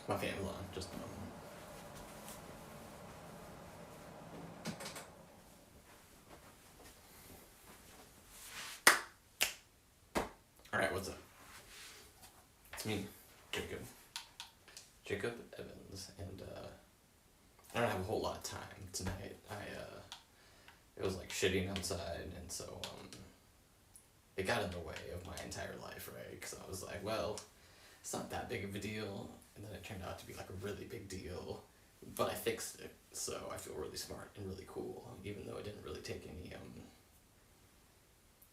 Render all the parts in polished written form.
My fan's on, just Alright, what's up? It's me, Jacob. Jacob Evans, and I don't have a whole lot of time tonight. It was like shitting outside, and so it got in the way of my entire life, right? Because I was like, well, it's not that big of a deal, and then it turned out to be like a really big deal, but I fixed it, so I feel really smart and really cool, even though it didn't really take any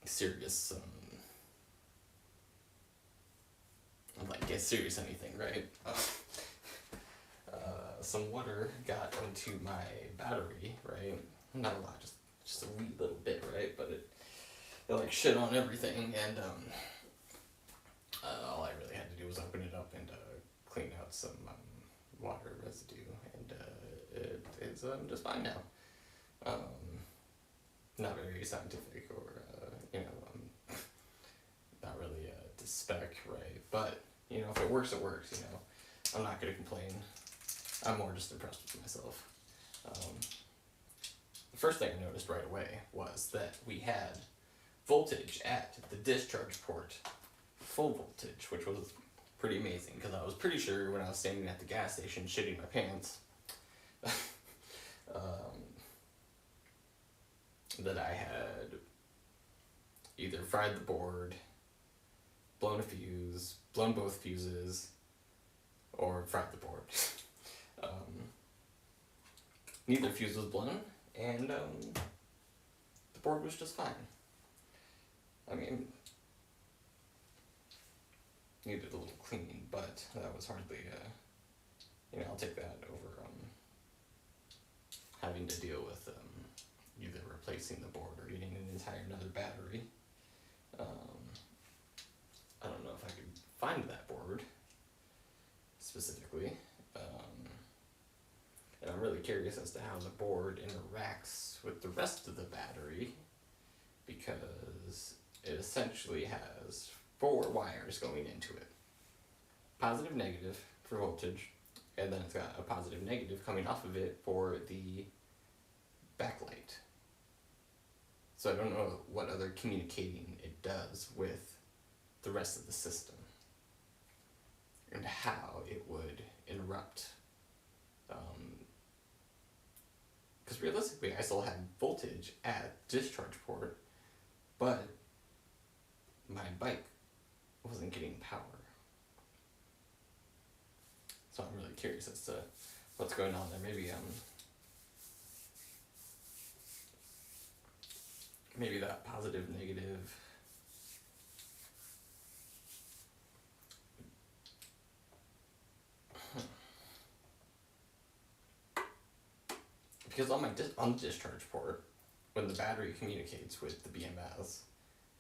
serious like get serious anything, right? Some water got into my battery, right? Not a lot, just a wee little bit, right? But it like shit on everything, and all I really had to do was open it up and clean out some water residue, and it's just fine now. Not very scientific or not really to spec, right? But if it works, it works. I'm not gonna complain. I'm more just impressed with myself. The first thing I noticed right away was that we had voltage at the discharge port, full voltage, which was pretty amazing because I was pretty sure when I was standing at the gas station shitting my pants that I had either fried the board, blown a fuse, blown both fuses, or fried the board. Neither fuse was blown, and the board was just fine. I mean, needed a little cleaning, but that was hardly, I'll take that over having to deal with either replacing the board or getting an entire another battery. I don't know if I could find that board specifically. And I'm really curious as to how the board interacts with the rest of the battery, because it essentially has 4 wires going into it. Positive, negative for voltage, and then it's got a positive, negative coming off of it for the backlight. So I don't know what other communicating it does with the rest of the system, and how it would interrupt. Because realistically, I still had voltage at discharge port, but my bike wasn't getting power. So I'm really curious as to what's going on there. Maybe that positive, negative. Because on the discharge port, when the battery communicates with the BMS,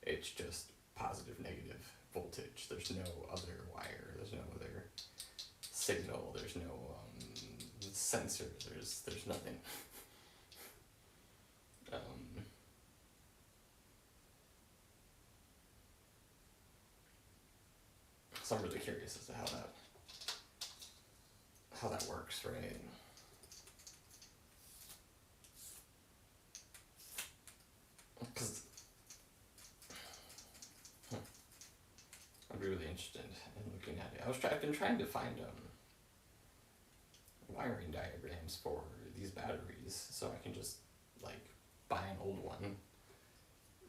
it's just positive, negative voltage. There's no other wire. There's no other signal. There's no sensor. There's nothing. So I'm really curious as to how that works, right? Because I'd be really interested in looking at it. I've been trying to find wiring diagrams for these batteries, so I can just buy an old one,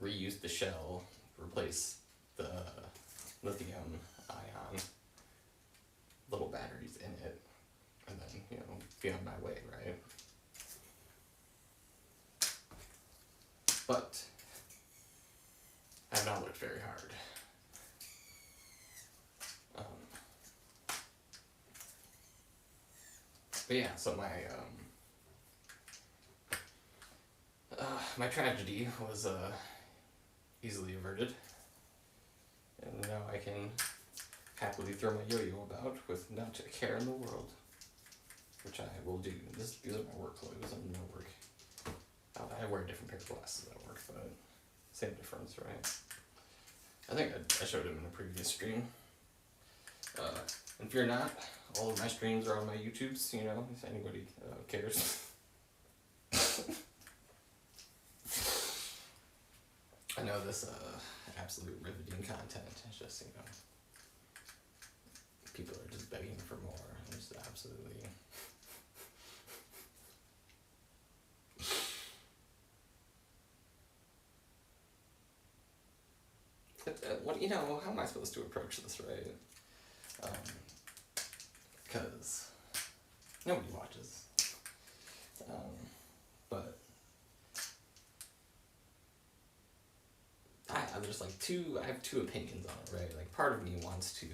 reuse the shell, replace the lithium ion little batteries in it, and then be on my way, right? But I've not looked very hard. But yeah, so my tragedy was easily averted, and now I can happily throw my yo-yo about with not a care in the world, which I will do. These are my work clothes. I'm gonna work. I wear a different pair of glasses at work, but same difference, right? I think I showed him in a previous stream. And if you're not, all of my streams are on my YouTubes, you know, if anybody cares. I know this absolute riveting content is just, you know, people are just begging for more. Just absolutely. What, you know, how am I supposed to approach this, right? Because nobody watches. But I have two opinions on it, right? Like, part of me wants to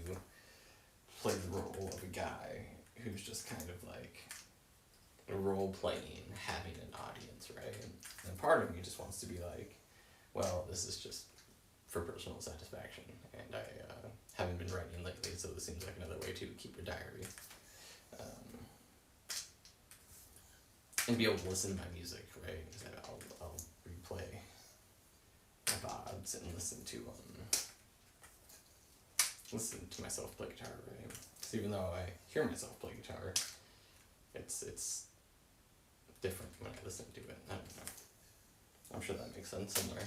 play the role of a guy who's just kind of like role playing, having an audience, right? And part of me just wants to be like, well, this is just for personal satisfaction, and I haven't been writing lately, so this seems like another way to keep a diary. And be able to listen to my music, right? Because I'll replay my VODs and listen to myself play guitar, right? Because even though I hear myself play guitar, it's different when I listen to it. I don't know. I'm sure that makes sense somewhere.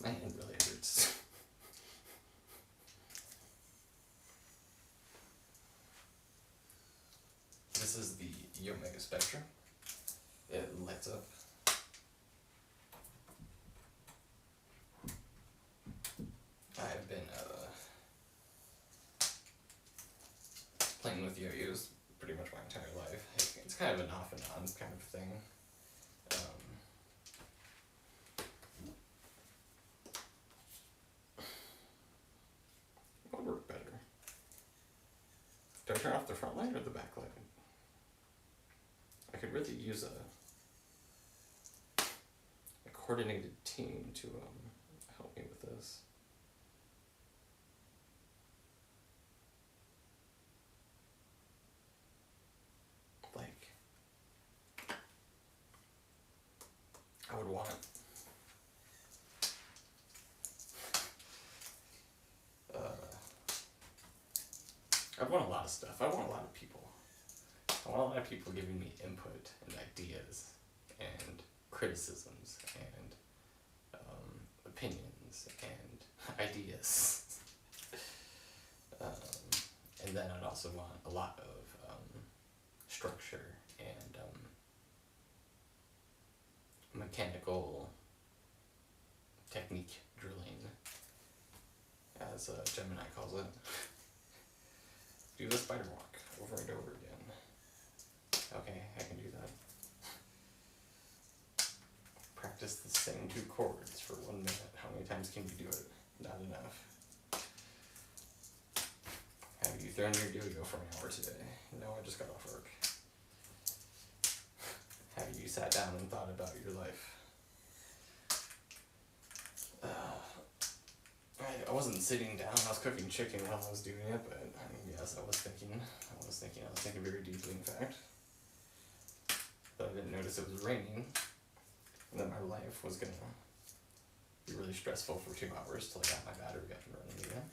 My hand really hurts. This is the Yomega Spectra. It lights up. I've been playing with yo-yos pretty much my entire life. It's kind of an off and on kind of thing. What would work better? Do I turn off the front light or the back light? I could really use a coordinated team to help me with this. Like, I would want I want a lot of stuff. I want a lot of people. I want a lot of people giving me input and ideas and criticisms and opinions and ideas. And then I'd also want a lot of structure and mechanical technique drilling, as Gemini calls it. Do the spider walk over and over again. Okay, I can do that. Practice the same 2 chords for 1 minute. How many times can you do it? Not enough. Have you thrown your yo-yo for an hour today? No, I just got off work. Have you sat down and thought about your life? I wasn't sitting down, I was cooking chicken while I was doing it, but I mean, yes, I was thinking very deeply, in fact. But I didn't notice it was raining, and that my life was gonna be really stressful for 2 hours till I got my battery up and running again.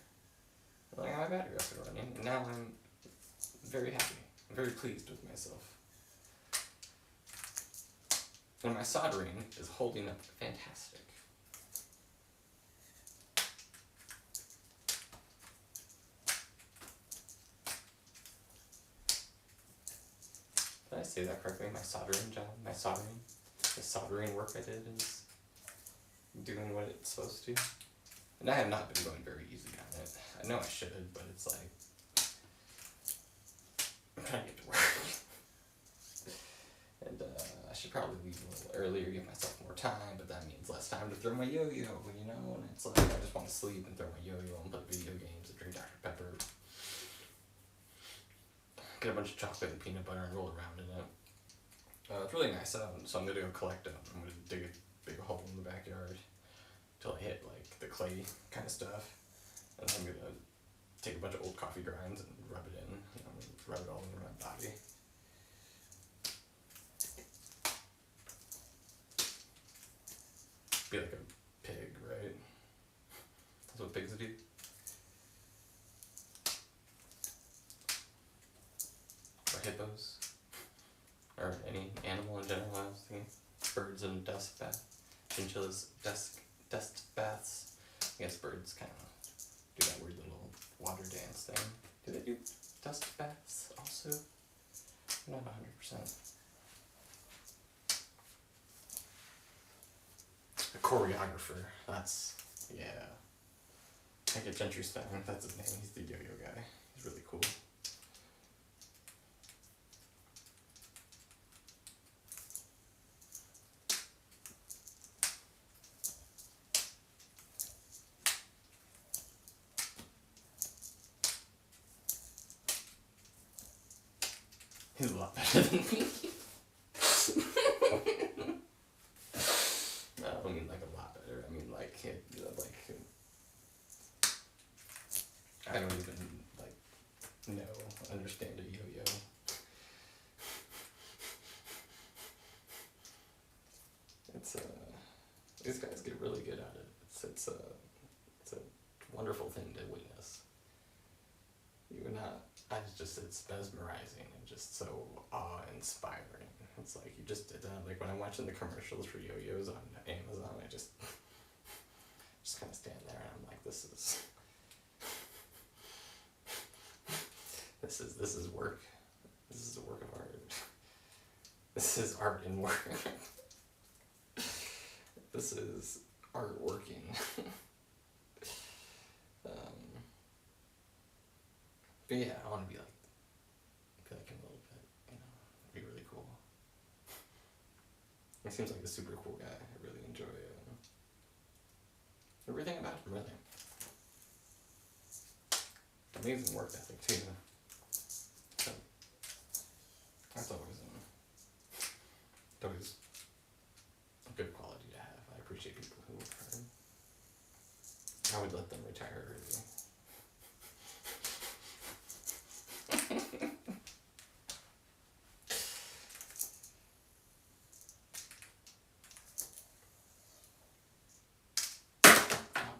And I got my battery up and running, and now I'm very happy. I'm very pleased with myself. And my soldering is holding up fantastic. Did I say that correctly? My soldering job? The soldering work I did is doing what it's supposed to. And I have not been going very easy on it. I know I should, but it's like, I'm trying to get to work. And I should probably leave a little earlier, give myself more time, but that means less time to throw my yo-yo, you know? And it's like, I just want to sleep and throw my yo-yo and play video games and drink Dr. Pepper. Get a bunch of chocolate and peanut butter and roll around in it. It's really nice out, so I'm gonna go collect them. I'm gonna dig a big hole in the backyard till I hit like the clay kind of stuff, and then I'm gonna take a bunch of old coffee grinds and rub it in, you know, rub it all over my body. Be like a pig, right? That's what pigs do. hippos. Or any animal in general, I was thinking. Birds and dust baths. Chinchillas, dust baths. I guess birds kind of do that weird little water dance thing. Do they do dust baths also? I'm not 100%. A choreographer, that's, yeah. I get Gentry Stein, that's his name, he's the yo-yo guy. He's really cool. He's a lot better than me. I don't mean like a lot better. I mean like I don't even understand a yo-yo. It's these guys get really good at it. It's a wonderful thing to witness. It's mesmerizing and just so awe-inspiring. It's like you just did that. Like when I'm watching the commercials for yo-yos on Amazon, I just kind of stand there and I'm like, this is work. This is a work of art. This is art in work. This is art working. But yeah, I want to be like him a little bit, it'd be really cool. He seems like a super cool guy. I really enjoy everything about him, really. Amazing work ethic, too. So, that's always a good quality to have. I appreciate people who work hard. I would let them retire early.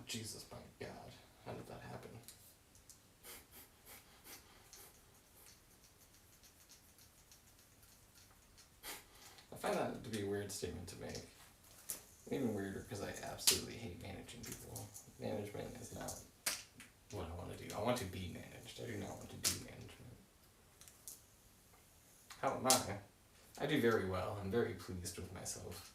Jesus, my God, how did that happen? I find that to be a weird statement to make. Even weirder because I absolutely hate managing people. Management is not what I want to do. I want to be managed. I do not want to do management. How am I? I do very well. I'm very pleased with myself.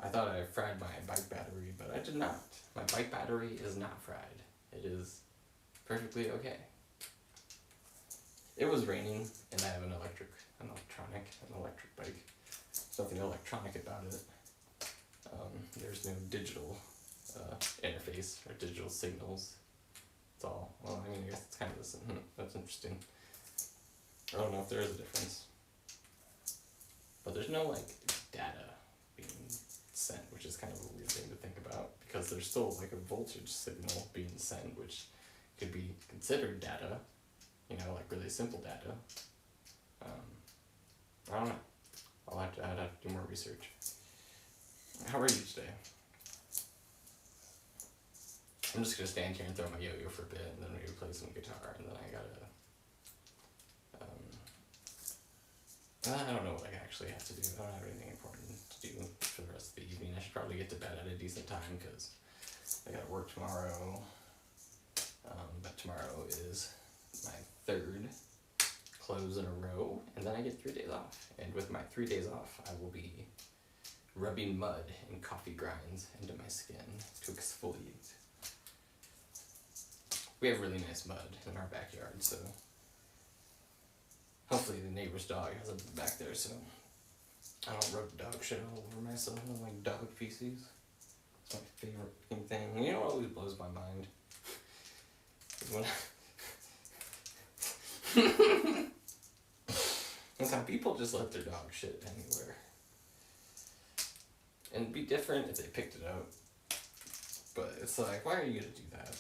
I thought I fried my bike battery, but I did not. My bike battery is not fried. It is perfectly okay. It was raining, and I have an electric bike. There's nothing electronic about it. There's no digital interface or digital signals. It's all, well, I mean, I guess it's kind of this. That's interesting. I don't know if there is a difference. But there's no, data being sent, which is kind of a weird thing to think about, because there's still, a voltage signal being sent, which could be considered data, really simple data. I don't know. I'd have to do more research. How are you today? I'm just gonna stand here and throw my yo-yo for a bit, and then maybe play some guitar, and then I gotta, I don't know what I actually have to do. I don't have anything important to do for the rest of the evening. I should probably get to bed at a decent time, because I gotta work tomorrow. But tomorrow is my third close in a row, and then I get 3 days off. And with my 3 days off, I will be rubbing mud and coffee grinds into my skin to exfoliate. We have really nice mud in our backyard, so hopefully the neighbor's dog hasn't been back there, so I don't rub dog shit all over myself. I don't like dog feces. It's my favorite thing. You know what always blows my mind? Is when it's how people just let their dog shit anywhere. And it'd be different if they picked it up. But it's like, why are you gonna do that?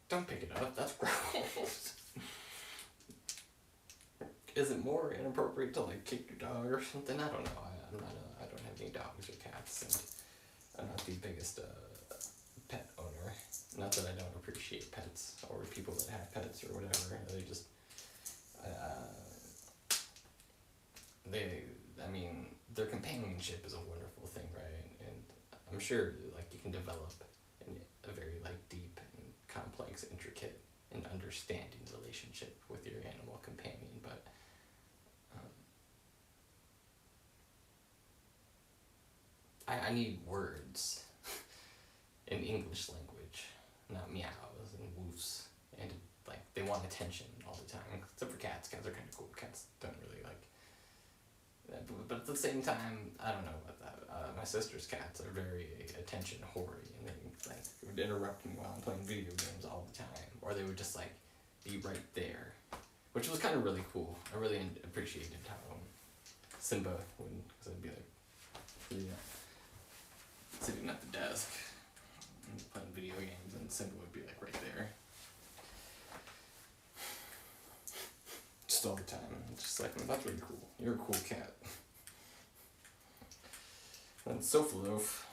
Don't pick it up, that's gross. Is it more inappropriate to kick your dog or something? I don't know. I don't have any dogs or cats, and I'm not the biggest pet owner. Not that I don't appreciate pets or people that have pets or whatever. They just relationship is a wonderful thing, right? And I'm sure like you can develop a very like deep and complex, intricate and understanding relationship with your animal companion, but I need words in English language, not meows and woofs, and like they want attention all the time. Except for cats. Cats are kind of cool. Cats don't really like. But at the same time, I don't know about that. My sister's cats are very attention hoary, and they like would interrupt me while I'm playing video games all the time, or they would just like be right there, which was kind of really cool. I really appreciated how Simba would, because I'd be like, yeah, sitting at the desk and playing video games, and Simba would be like right there, just all the time. It's just like, that's really cool. You're a cool cat. And Sofa Loaf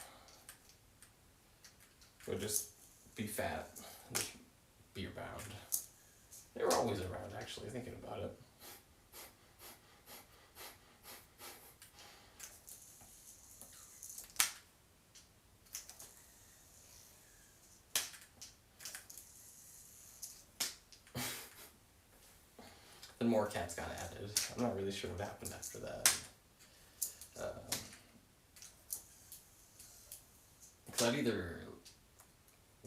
would just be fat and just be around. They were always around, actually, thinking about it. Then more cats got added. I'm not really sure what happened after that. Because I'd either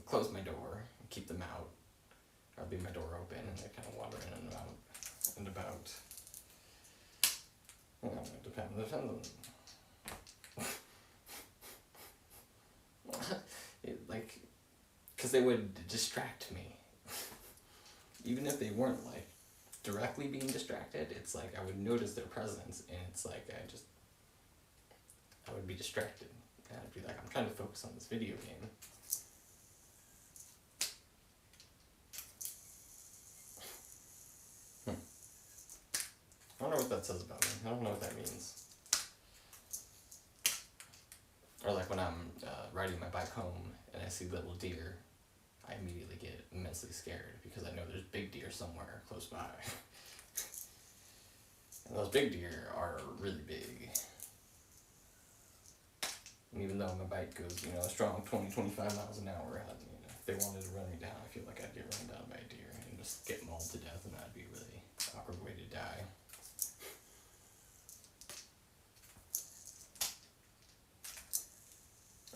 close my door and keep them out, or leave my door open and they kind of wander in and out and about. It depends on like, because they would distract me. Even if they weren't like directly being distracted, it's like I would notice their presence, and it's like I would be distracted, and I'd be like, I'm trying to focus on this video game. I don't know what that says about me. I don't know what that means. Or like when I'm riding my bike home and I see little deer, I immediately get immensely scared because I know there's big deer somewhere close by. And those big deer are really big. And even though my bike goes, a strong 20-25 miles an hour, if they wanted to run me down, I feel like I'd get run down by a deer and just get mauled to death, and that'd be a really awkward way to die.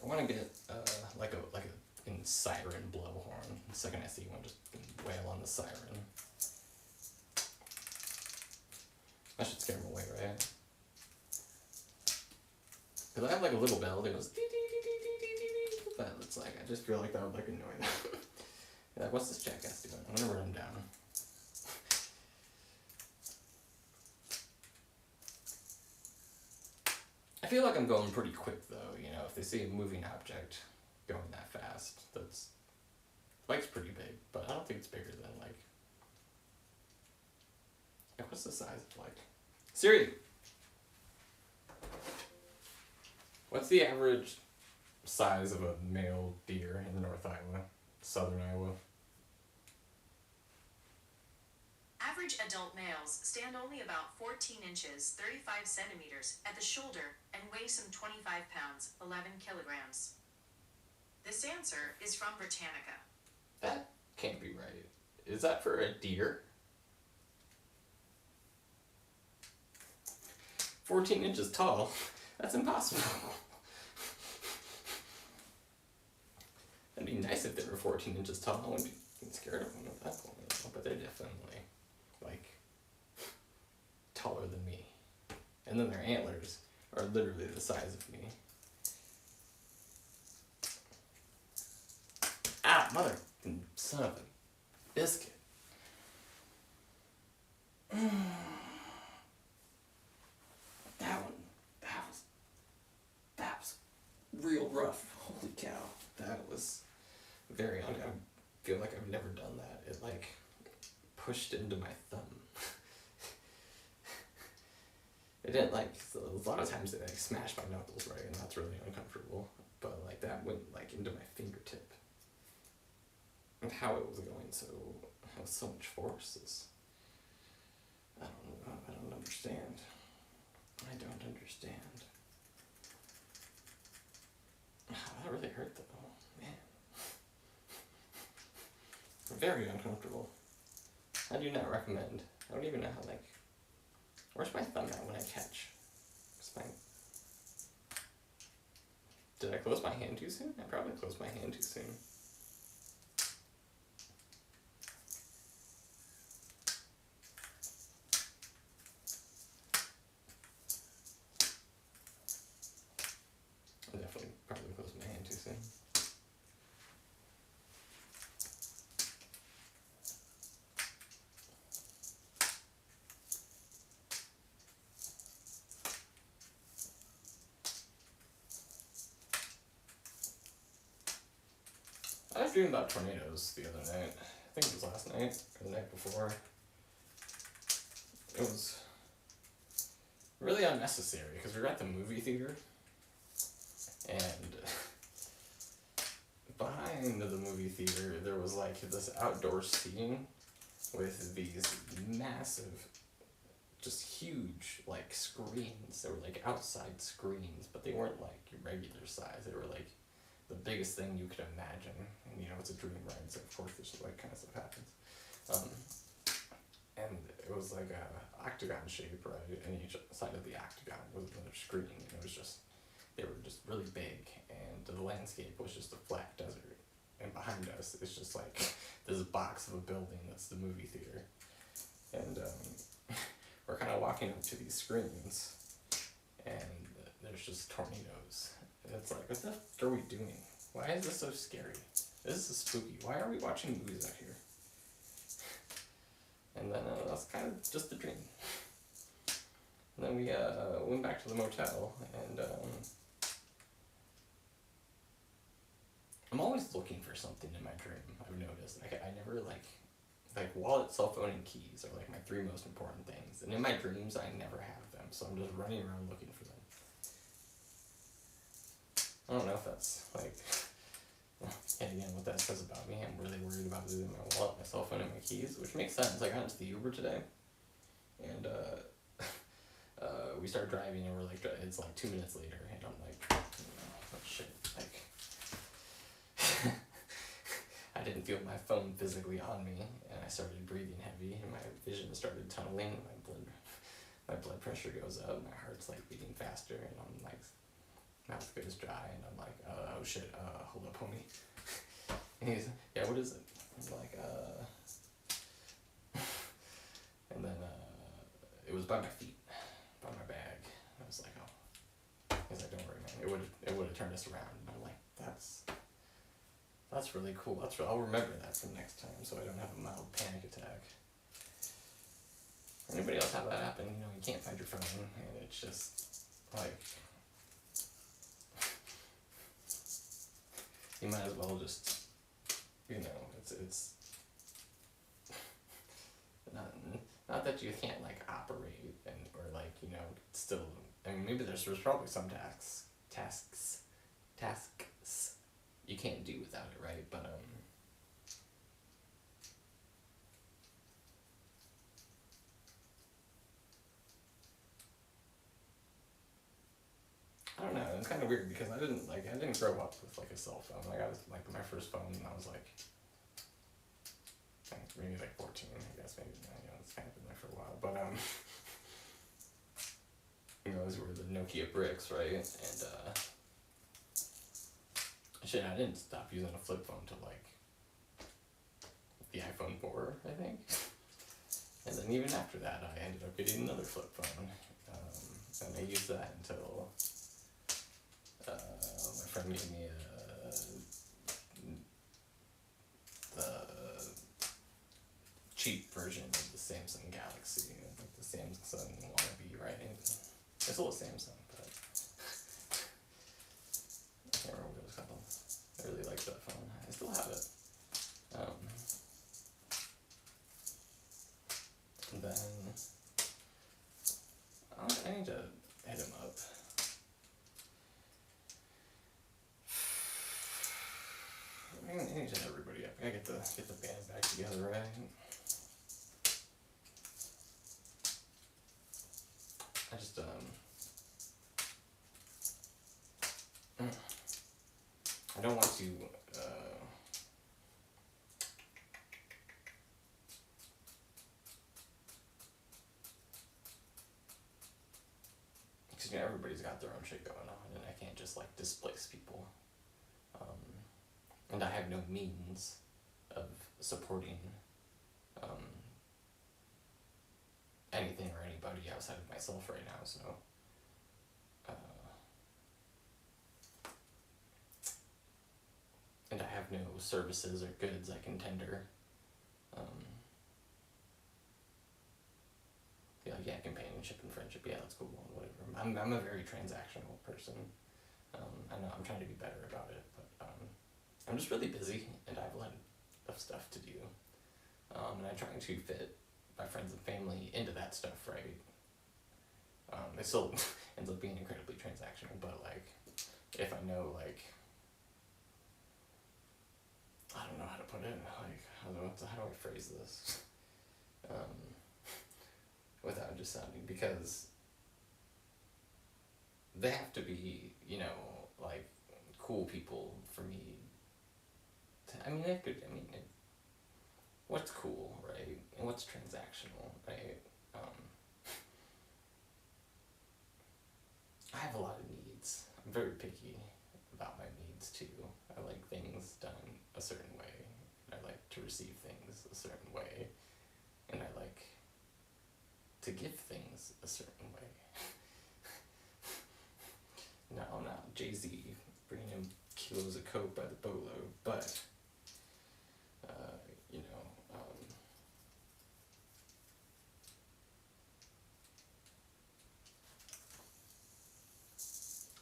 I want to get like a siren blowhorn. The second I see one, just wail on the siren. That should scare them away, right? Because I have like a little bell that goes dee dee dee dee dee dee dee dee. But it's like, I just feel like that would like annoy them. Like, what's this jackass doing? I'm gonna run him down. I feel like I'm going pretty quick though, if they see a moving object going that fast, bike's pretty big, but I don't think it's bigger than like what's the size of like Siri? What's the average size of a male deer in North Iowa, Southern Iowa? Average adult males stand only about 14 inches, 35 centimeters at the shoulder and weigh some 25 pounds, 11 kilograms. This answer is from Britannica. That can't be right. Is that for a deer? 14 inches tall? That's impossible. It'd be nice if they were 14 inches tall. I wouldn't be scared of them at that point. But they're definitely taller than me. And then their antlers are literally the size of me. Ah, mother son of a biscuit. That was real rough. Holy cow. That was very I feel like I've never done that. It pushed into my thumb. It didn't a lot of times it smashed my knuckles, right, and that's really uncomfortable. But that went into my fingertip. And how it was going with so much force is, I don't know, I don't understand. I don't understand. very uncomfortable. I do not recommend. I don't even know how, like, where's my thumb at when I catch? Did I close my hand too soon? I probably closed my hand too soon. I definitely probably closed my hand too soon. I was dreaming about tornadoes the other night. I think it was last night or the night before. It was really unnecessary because we were at the movie theater and behind the movie theater there was like this outdoor seating with these massive, just huge like screens. They were like outside screens, but they weren't like regular size. They were like the biggest thing you could imagine. And you know, it's a dream, right? So of course this like kind of stuff happens. And it was like a octagon shape, right? And each side of the octagon was another screen. And it was just, they were just really big, and the landscape was just a flat desert. And behind us is just like this box of a building that's the movie theater. And we're kind of walking up to these screens, and there's just tornadoes. And it's like, what the f are we doing? Why is this so scary? This is spooky. Why are we watching movies out here? And then that's kind of just the dream. And then we went back to the motel, and I'm always looking for something in my dream. I've noticed. Like I never like wallet, cell phone, and keys are like my 3 most important things. And in my dreams, I never have them, so I'm just running around looking for them. I don't know if that's like. And again, what that says about me, I'm really worried about losing my wallet, my cell phone, and my keys, which makes sense. I got into the Uber today, and we started driving, and we're like, it's like 2 minutes later, and I'm like, oh shit, like, I didn't feel my phone physically on me, and I started breathing heavy, and my vision started tunneling, my blood pressure goes up, my heart's like beating faster, and I'm like, mouth goes dry, and I'm like, oh shit, hold up, homie. And he's, yeah, what is it? I'm like, and then, it was by my feet, by my bag. I was like, oh. He's like, don't worry, man, it would have turned us around. And I'm like, that's really cool. I'll remember that for next time, so I don't have a mild panic attack. Anybody else have that happen? You know, you can't find your phone, and it's just, like, you might as well just, you know, it's not that you can't like operate and or like, you know, still. I mean, maybe there's probably some tasks you can't do without it, right? But I don't know. It's kind of weird because I didn't grow up with like a cell phone. Like I was like my first phone when I was like maybe like 14. I guess maybe you know it's kind of been there for a while. But you know, those were the Nokia bricks, right? And shit, I didn't stop using a flip phone till like the iPhone 4, I think. And then even after that, I ended up getting another flip phone, and I used that until. My friend gave me the cheap version of the Samsung Galaxy, like the Samsung wannabe, right? It's still a Samsung, but I can't remember what it was called. I really liked that phone. I still have it. And then I need to hit him up. I need to hit everybody up. I gotta get the band back together, right? I just I don't want to because everybody's got their own shit going on, and I can't just like displace people. And I have no means of supporting anything or anybody outside of myself right now, so and I have no services or goods I can tender. Yeah, companionship and friendship, yeah, that's cool, whatever. I'm a very transactional person. I know I'm trying to be better about it, but I'm just really busy, and I have a lot of stuff to do. And I'm trying to fit my friends and family into that stuff, right? It still ends up being incredibly transactional, but like, if I know, like, I don't know how to put it, like, how do I phrase this? Without just sounding, because they have to be, like, cool people for me to, what's cool, right? And what's transactional, right? I have a lot of needs. I'm very picky about my needs too. I like things done a certain way. I like to receive things a certain way. And I like to give things a certain way. No, not Jay-Z bringing him kilos of coke by the boatload, but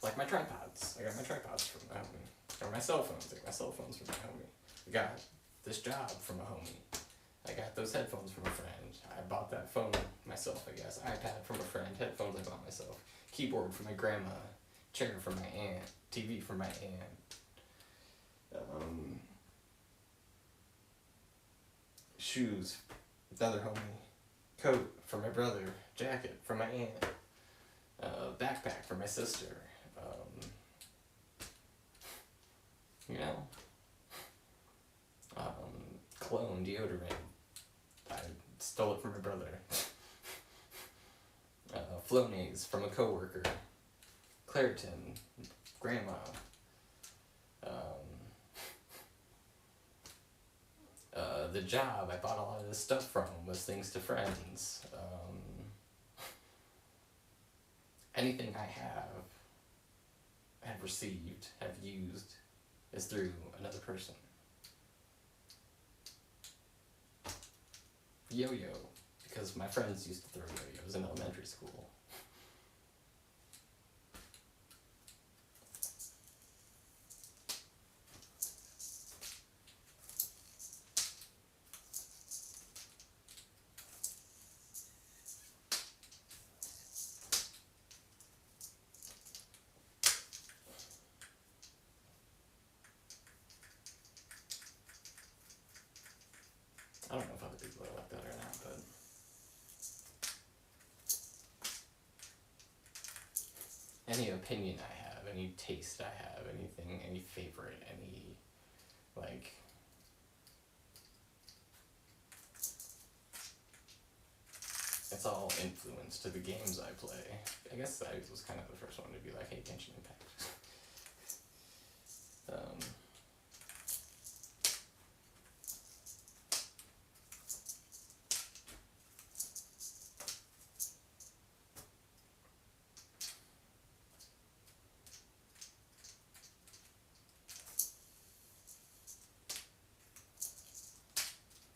like my tripods. I got my tripods from my homie. Or my cell phones. I got my cell phones from my homie. I got this job from a homie. I got those headphones from a friend. I bought that phone myself, I guess. iPad from a friend. Headphones I bought myself. Keyboard from my grandma. Chair from my aunt. TV from my aunt. Shoes. Another homie. Coat from my brother. Jacket from my aunt. Backpack for my sister. Cologne, deodorant. I stole it from my brother. Flonase from a coworker. Claritin, grandma. The job I bought a lot of this stuff from was thanks to friends. Anything I have received, have used, is through another person. Yo-yo, because my friends used to throw yo-yos in elementary school. I don't know if other people are like that or not, but any opinion I have, any taste I have, anything, any favorite, any, like, it's all influence to the games I play. I guess I was kind of the first one to be like, hey, Genshin Impact.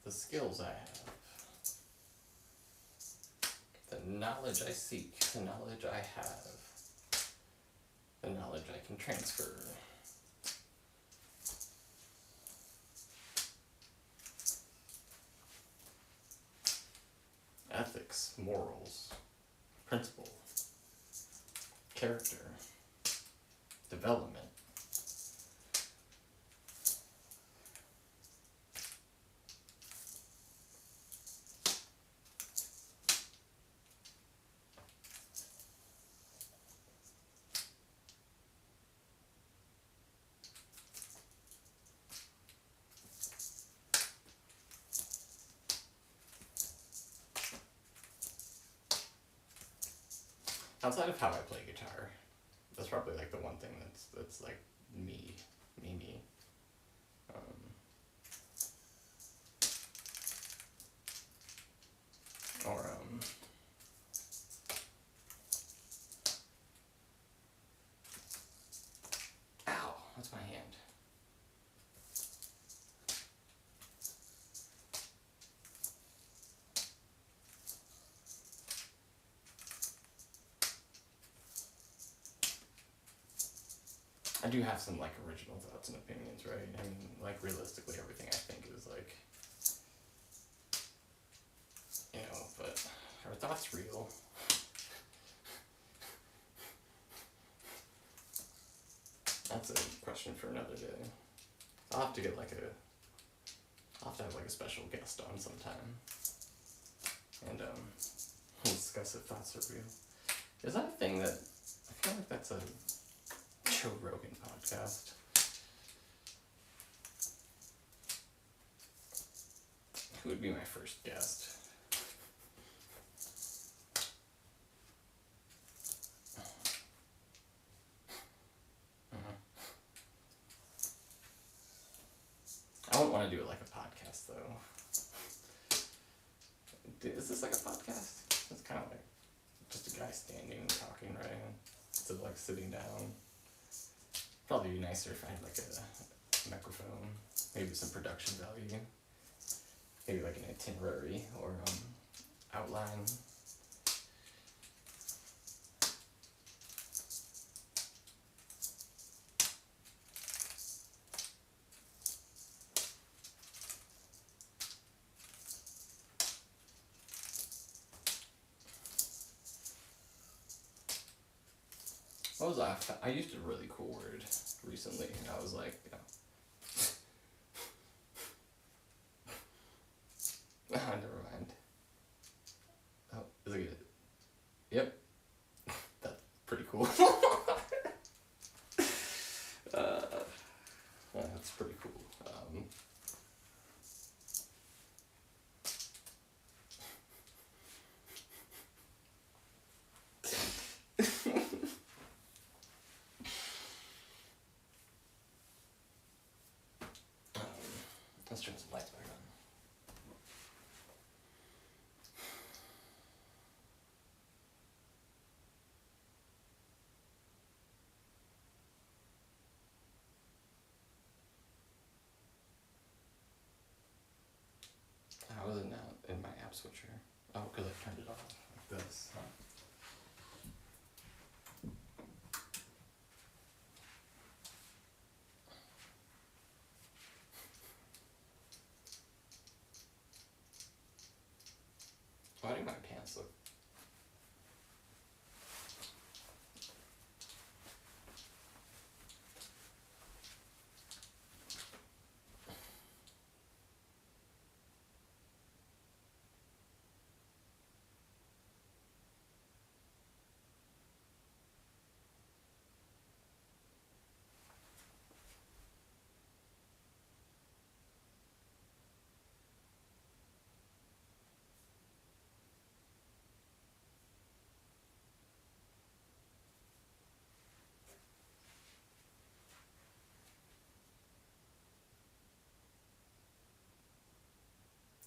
The skills I have, the knowledge I seek, the knowledge I have, the knowledge I can transfer. Ethics, morals, principle, character, development. outside of how I play guitar, that's probably like the one thing that's like me. Or ow, that's my hand. I do have some like original thoughts and opinions, right? I mean, like realistically, everything I think is like, but are thoughts real? That's a question for another day. I'll have to have like a special guest on sometime, and we'll discuss if thoughts are real. Is that a thing that I feel like that's a Joe Rogan podcast? Who would be my first guest? I wouldn't want to do it like a podcast though. Is this like a podcast? It's kind of like just a guy standing and talking, right? Instead of like sitting down. Probably be nicer if I had like a microphone, maybe some production value, maybe like an itinerary or outline. What was I used a really cool word recently, and I was like, never mind. Oh, is it good? Yep. That's pretty cool. That's pretty cool. Let's turn some lights back on. How is it now in my app switcher? Oh, because I turned it off like this. Why do my pants look?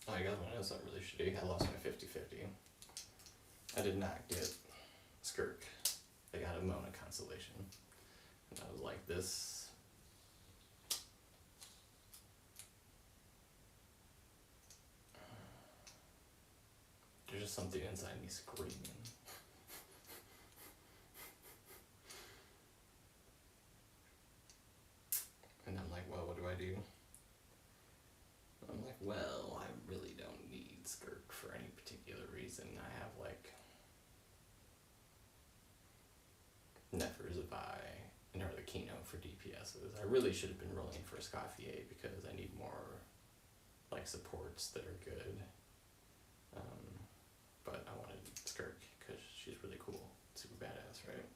Oh, you guys want to know something really shitty? I lost my 50-50. I did not get Skirk. I got a Mona Constellation. And I was like, this... There's just something inside me screaming. And I'm like, well, what do I do? I'm like, well, I really don't need Skirk for any particular reason. I have like Nephers of Eye and Arlecchino for DPSs. I really should have been rolling for Escoffier because I need more like supports that are good. But I wanted Skirk because she's really cool, super badass, right?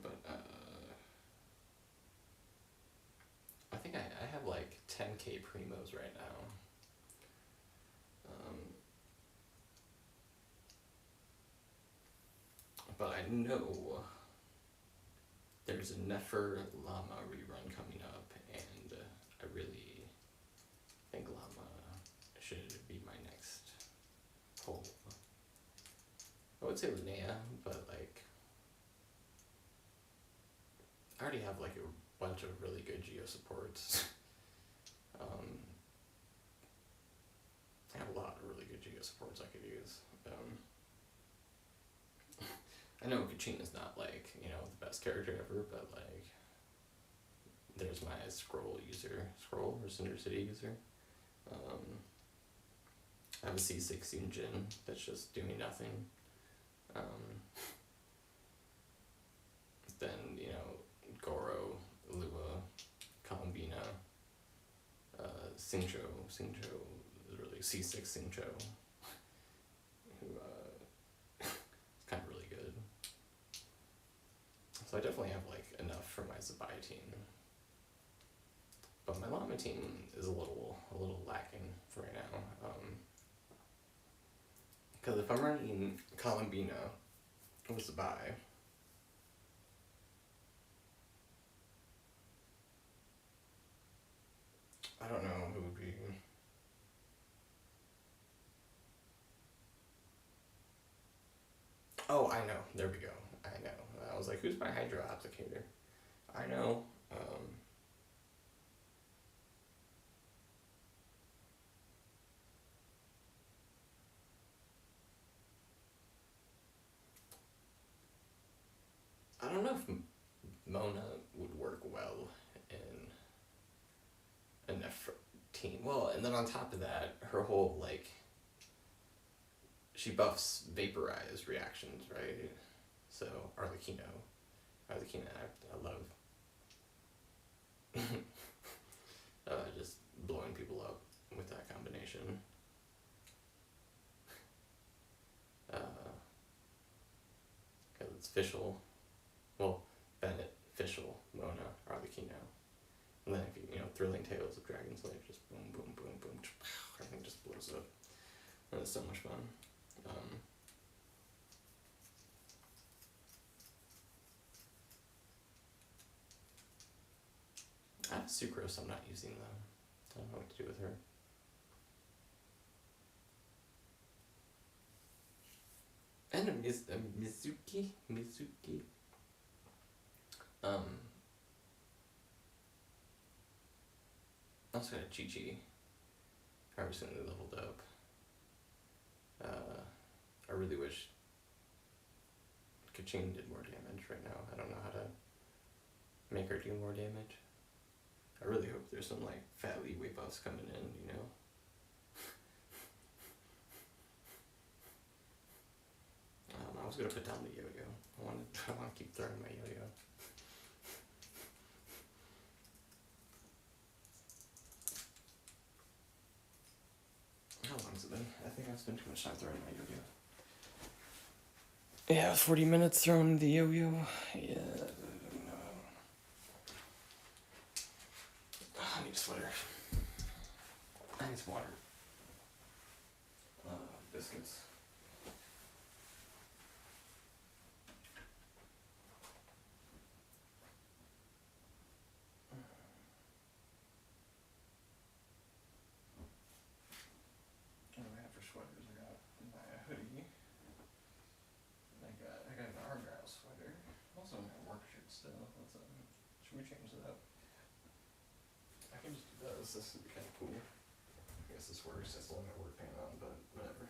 But I think I have like 10k primos right now. but I know there's a Nefer Llama rerun coming up, and I really think Llama should be my next poll. I would say Linnea, but like I already have like a bunch of really good Geo supports. I have a lot of really good Geo supports I could use. I know Kachin is not like, you know, the best character ever, but like there's my scroll or Cinder City user. I have a C6 Jin that's just doing nothing. Then, you know, Goro, Lua, Columbina, Xingqiu, literally C6 Xingqiu, who is kind of really good. So I definitely have like enough for my Zabai team. But my Llama team is a little lacking for right now. Because if I'm running Columbina with Zabai, I don't know who would be. Oh, I know. There we go. I know. I was like, who's my Hydro applicator? I know. I don't know if Mona would work well in a team. Well, and then on top of that, her whole like she buffs vaporize reactions, right? So Arlecchino, I love just blowing people up with that combination. Because it's Fischl, well, Bennett, Fischl, Mona, Arlecchino. And then if you Thrilling Tales of Dragon Slayer, just boom, boom, boom, boom, everything just blows up. And it's so much fun. I have Sucrose I'm not using though. I don't know what to do with her. And a Mizuki. I also got a Chi-Chi. I recently leveled up. I really wish Kachin did more damage right now. I don't know how to make her do more damage. I really hope there's some like fat leeway buffs coming in, you know? I was gonna put down the yo-yo. I want to keep throwing my yo-yo. How long has it been? I think I've spent too much time throwing my yo-yo. Yeah, 40 minutes throwing the yo-yo. Yeah. I need a sweater. I need some water. Biscuits. What do I have for sweaters? I got my hoodie. I got an Argyle sweater. Also my work shirt still. Should we change that up? I can just do those. This would be kind of cool. I guess this works. I still have my work pant on, but whatever.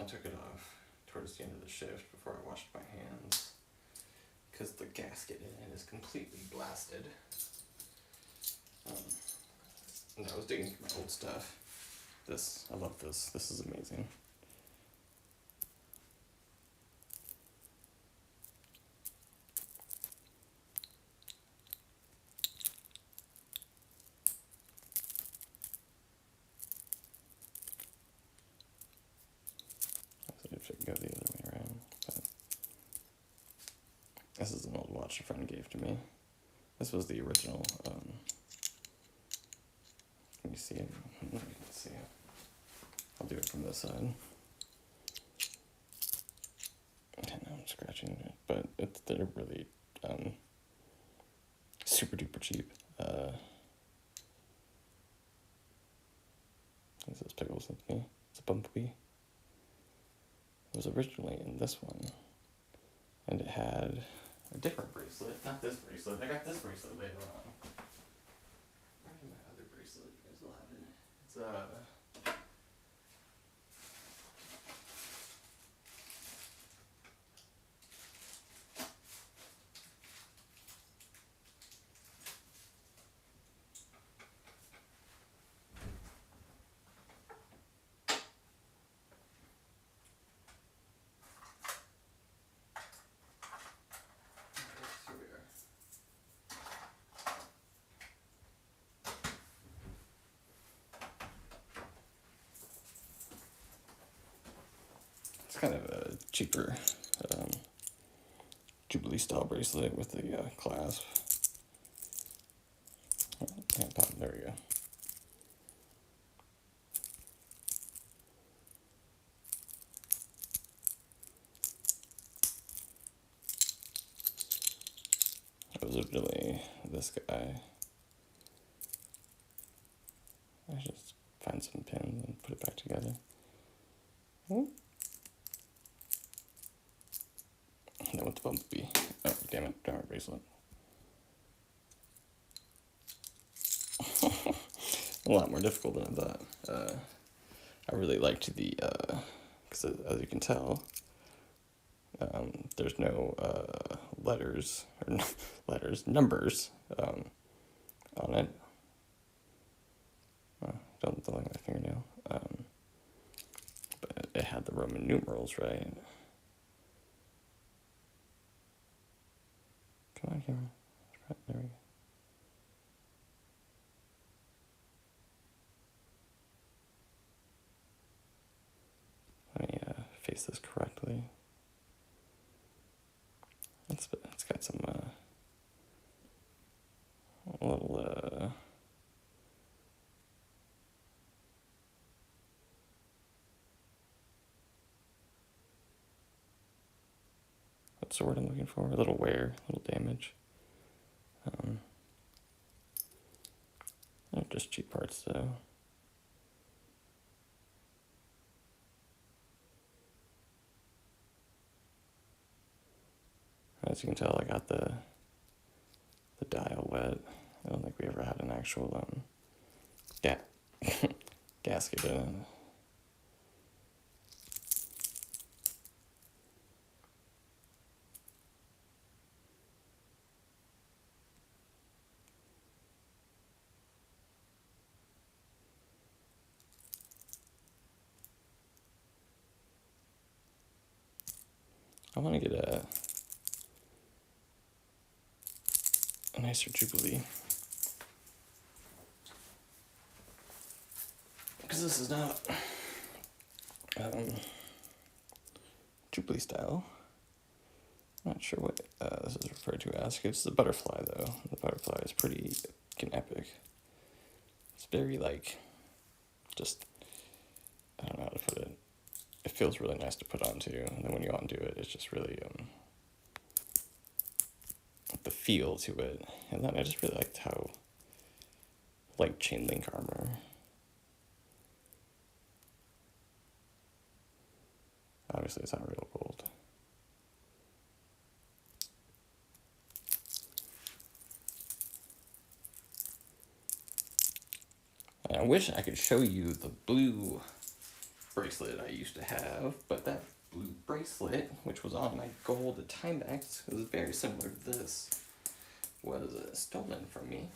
I took it off towards the end of the shift before I washed my hands because the gasket in it is completely blasted. And I was digging through my old stuff. I love this. This is amazing. If it can go the other way around, but this is an old watch a friend gave to me. This was the original. Can you see it? Let's see it. I'll do it from this side. I know I'm scratching it, but they're really super duper cheap. This is Pickles with me. It's a Bumblebee. It was originally in this one, and it had a different bracelet. Not this bracelet. I got this bracelet later on. Where's my other bracelet? You guys will have it. It's here we are. It's kind of a cheaper Jubilee style bracelet with the clasp. Yeah, pop, there we go. It was originally this guy. I just find some pins and put it back together. And then with the Bumblebee. Oh, damn it, darn bracelet. A lot more difficult than I thought. I really liked the, because as you can tell, there's no numbers on it. Don't look at my fingernail. But it had the Roman numerals, right? Come on, camera. There we go. Let me face this correctly. It's got some little what's the word I'm looking for? A little wear, a little damage. They're just cheap parts though. As you can tell, I got the dial wet. I don't think we ever had an actual gasket in it. I want to get a nicer Jubilee. Because this is not Jubilee style. I'm not sure what this is referred to as. It's the butterfly though. The butterfly is pretty epic. It's very just, I don't know how to put it. It feels really nice to put on too. And then when you undo it, it's just really the feel to it. And then I just really liked how chain link armor. Obviously it's not real gold. And I wish I could show you the blue bracelet I used to have, but that blue bracelet, which was on my gold at Timex, it was very similar to this, was stolen from me.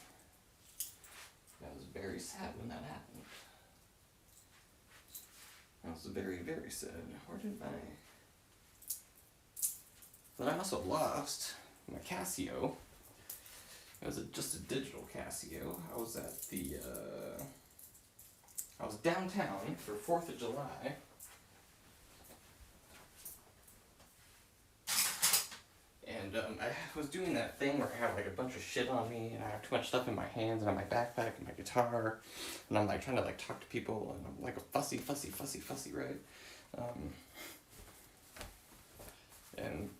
I was very sad when that happened. I was very, very sad. Where did my... But I also lost my Casio. It was just a digital Casio. I was at the, I was downtown for 4th of July. And I was doing that thing where I have like a bunch of shit on me and I have too much stuff in my hands and on my backpack and my guitar. And I'm like trying to like talk to people and I'm like a fussy, right? And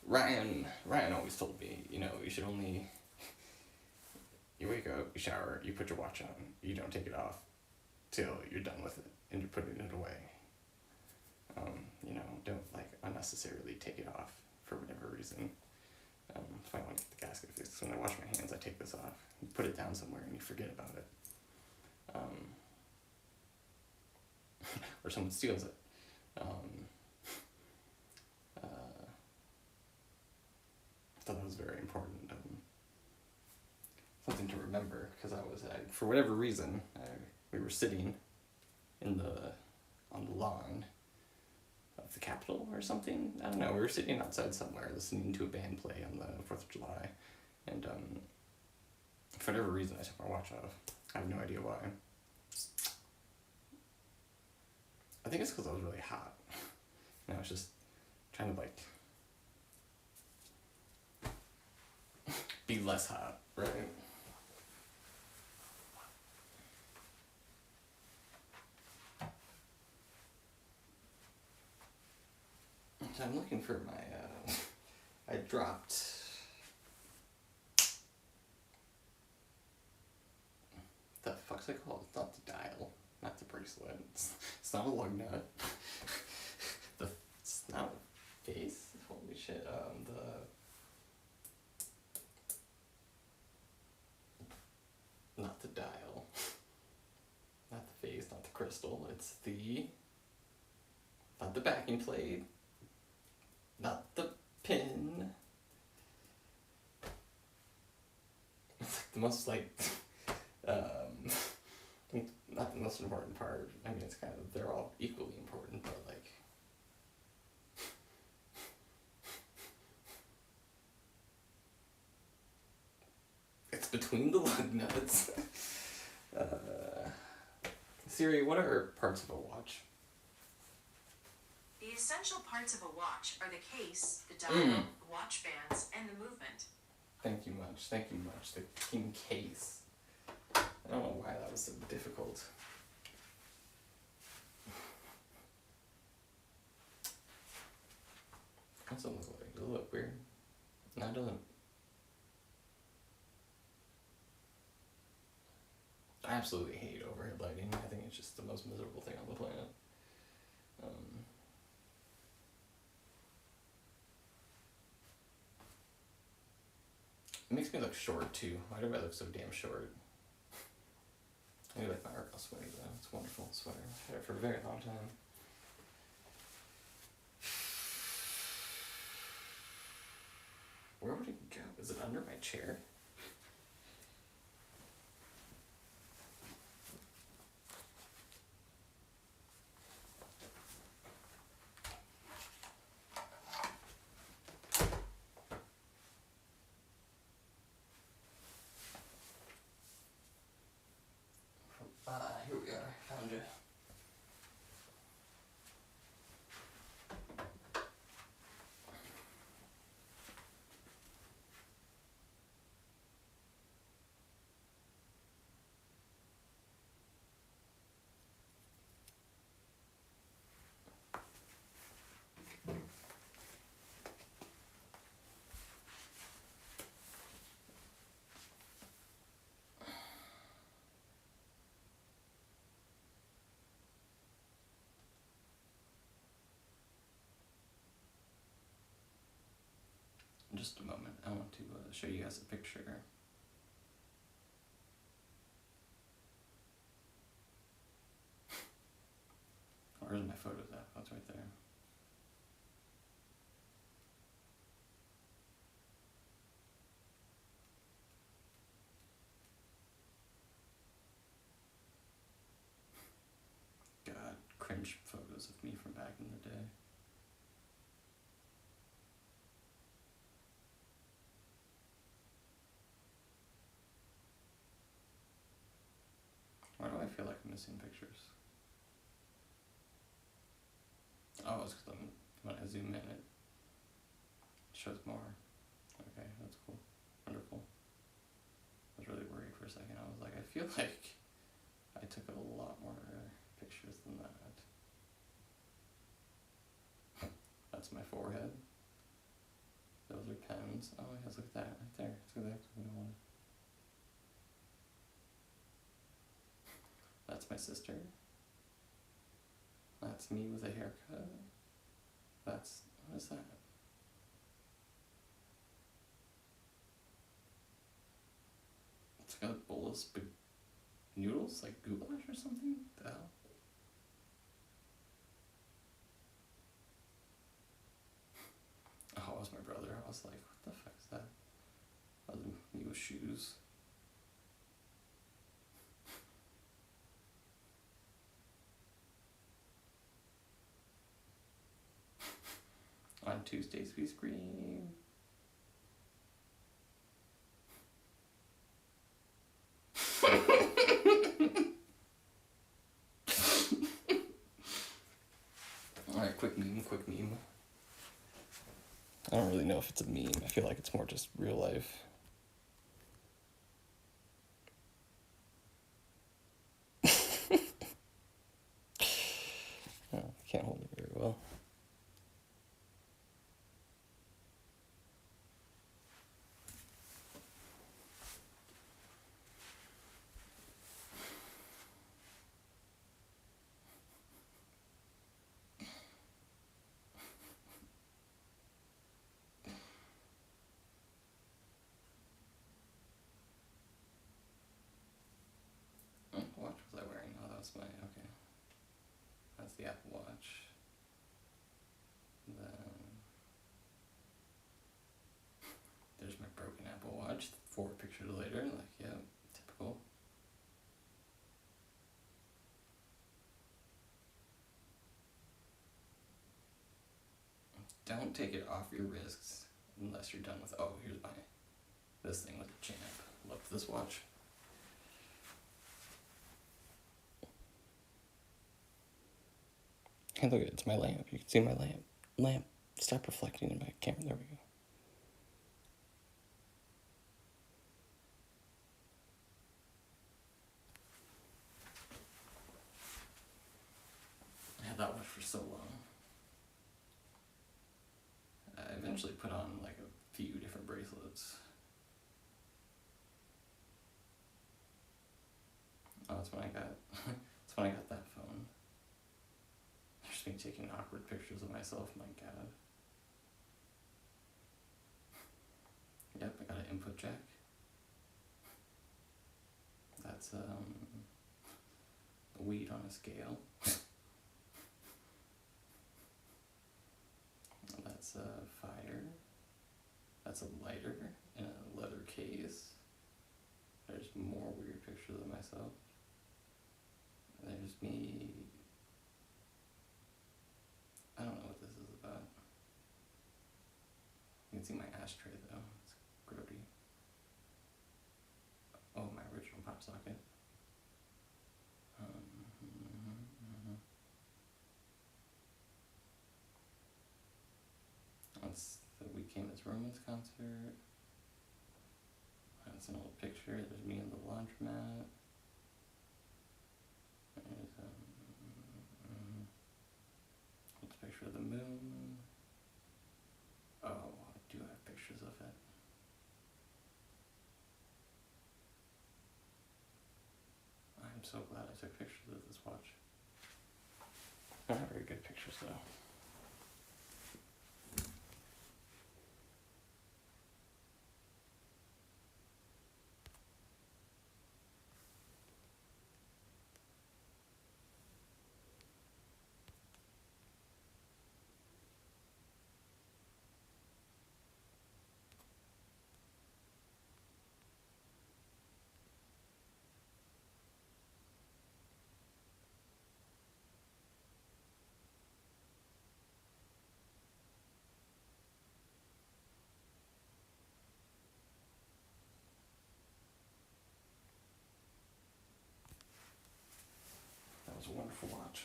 Ryan always told me, you know, you should only, you wake up, you shower, you put your watch on, you don't take it off till you're done with it and you're putting it away. You know, don't like unnecessarily take it off for whatever reason. If I want to get the gasket fixed, when I wash my hands, I take this off, you put it down somewhere and you forget about it. Or someone steals it. I thought that was very important. Something to remember, because for whatever reason, we were sitting on the lawn of the Capitol or something. I don't know. We were sitting outside somewhere listening to a band play on the 4th of July, and for whatever reason, I took my watch off. I have no idea why. I think it's because I was really hot. And I was just trying to like be less hot, right? So I'm looking for my, I dropped, the fuck's it called? It's not the dial, not the bracelet, it's not a lug nut, it's not a face, holy shit, not the dial, not the face, not the crystal, it's not the backing plate, not the pin. It's like the most not the most important part. I mean, it's kind of, they're all equally important, but like, it's between the lug nuts. Siri, what are parts of a watch? The essential parts of a watch are the case, the dial, the watch bands, and the movement. Thank you much. The king case. I don't know why that was so difficult. What's it look like? Does it look weird? No, it doesn't. I absolutely hate overhead lighting. I think it's just the most miserable thing on the planet. It makes me look short too. Why do I look so damn short? I do like my Argyle sweater though. It's a wonderful sweater. I've had it for a very long time. Where would it go? Is it under my chair? Here we are. Found you. In just a moment, I want to show you guys a picture. cringe photos of me from back in the day. Why do I feel like I'm missing pictures? Oh, it's because when I zoom in, it shows more. Okay, that's cool. Wonderful. I was really worried for a second. I was like, I feel like I took a lot more pictures than that. That's my forehead. Those are pens. Oh, yes, look at that right there. It's exactly what I wanted. That's my sister. That's me with a haircut. That's, what is that? It's got a bowl of noodles, like goulash or something? What the hell? Oh, it was my brother. I was like, what the fuck is that? That was me with shoes. On Tuesdays we scream. Alright, quick meme. I don't really know if it's a meme. I feel like it's more just real life. Oh, I can't hold it very well. What watch was I wearing? Oh, that was my, okay. That's the Apple Watch. Then there's my broken Apple Watch 4 pictures later, like, yeah, typical. Don't take it off your wrists unless you're done with, oh, here's this thing with the champ. Love this watch. Hey, look, it's my lamp. You can see my lamp. Lamp, stop reflecting in my camera. There we go. I had that watch for so long. I eventually put on like a few different bracelets. Oh, that's when I got that phone. Just me taking awkward pictures of myself, my god. Yep, I got an input jack. That's weed on a scale. That's a fire. That's a lighter in a leather case. There's more weird pictures of myself. There's me. I don't know what this is about. You can see my ashtray though. It's grody. Oh, my original pop socket. That's the We Came as Romans concert. That's an old picture. There's me in the laundromat. There's a picture of the moon. Oh, I do have pictures of it. I'm so glad I took pictures of this watch. They're not very good pictures though. wonderful watch.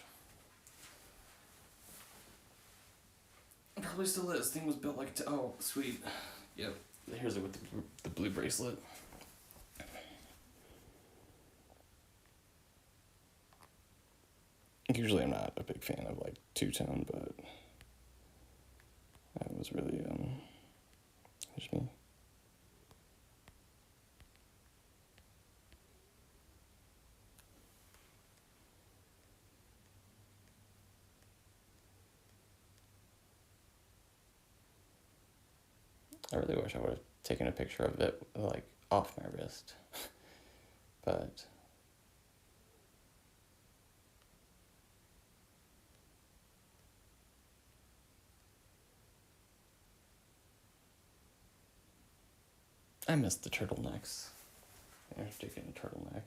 It probably still is. Thing was built like oh, sweet. Yep. Here's it with the blue bracelet. Usually I'm not a big fan of like two-tone, but that was really just me. I really wish I would have taken a picture of it like off my wrist, but I missed the turtlenecks. They're taking a turtleneck.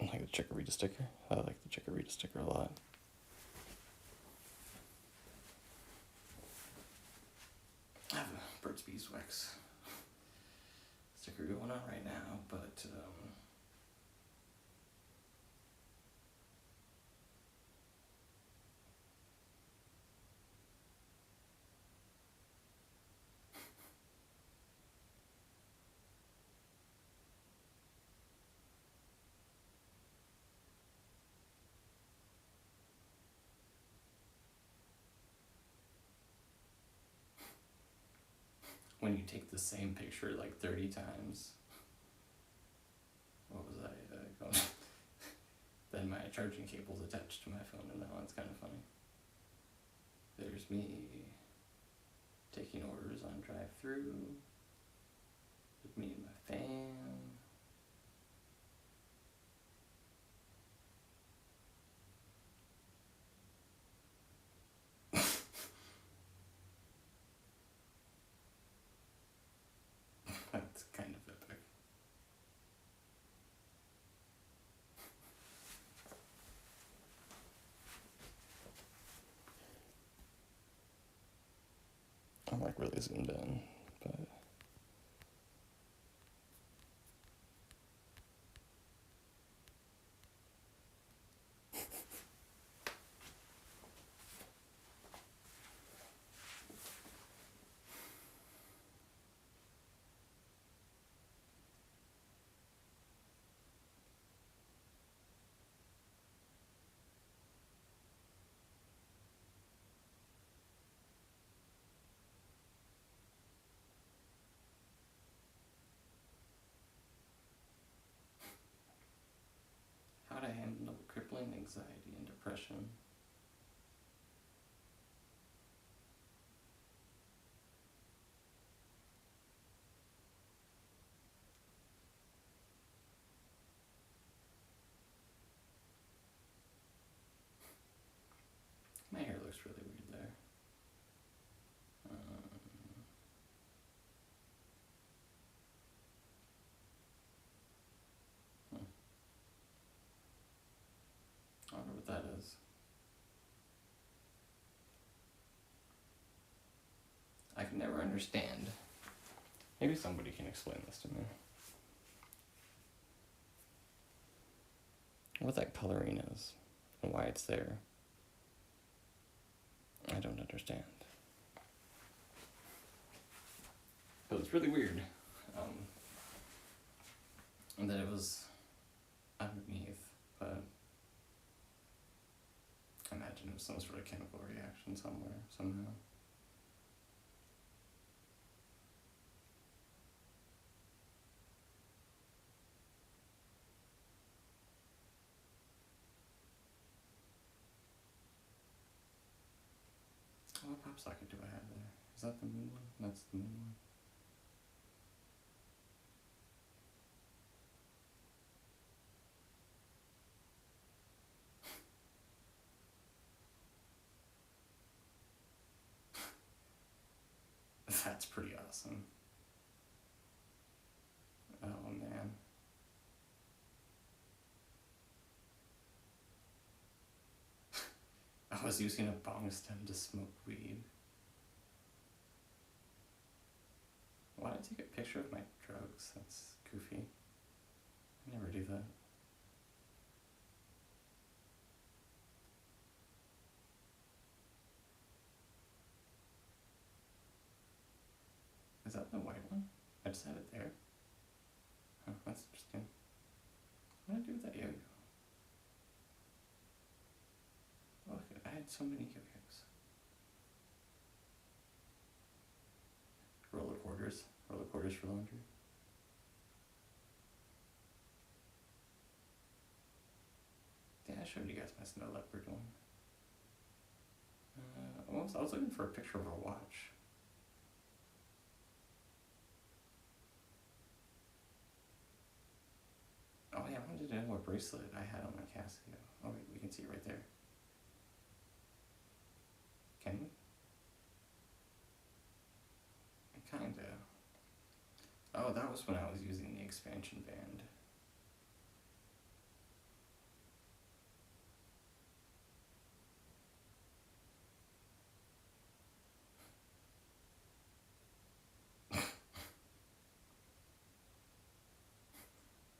I like the Chikorita sticker. I like the Chikorita sticker a lot. I have a Burt's Beeswax sticker going on right now, but when you take the same picture like 30 times, what was I going? Then my charging cable's attached to my phone, and now it's kind of funny. There's me taking orders on drive-through with me and my fan. That's kind of epic. I'm like really zoomed in, but how to handle crippling anxiety and depression. My hair looks really weird there. I wonder what that is. I can never understand. Maybe somebody can explain this to me. What that coloring is and why it's there. I don't understand. But it's really weird. And that it was underneath, but I imagine it was some sort of chemical reaction somewhere, somehow. What pop socket do I have there? Is that the moon one? That's the moon one. That's pretty awesome. Oh man. I was using a bong stem to smoke weed. Why did I take a picture of my drugs? That's goofy. I never do that. Is that the white one? I just had it there. Huh, that's interesting. What did I do with that yo-yo? Look, I had so many yo-yos. Roller quarters for laundry. Yeah, I showed you guys my snow leopard one. I was looking for a picture of a watch. Oh yeah, I wanted to know what bracelet I had on my Casio. Oh wait, we can see it right there. Can we? Kinda. Oh, that was when I was using the expansion band.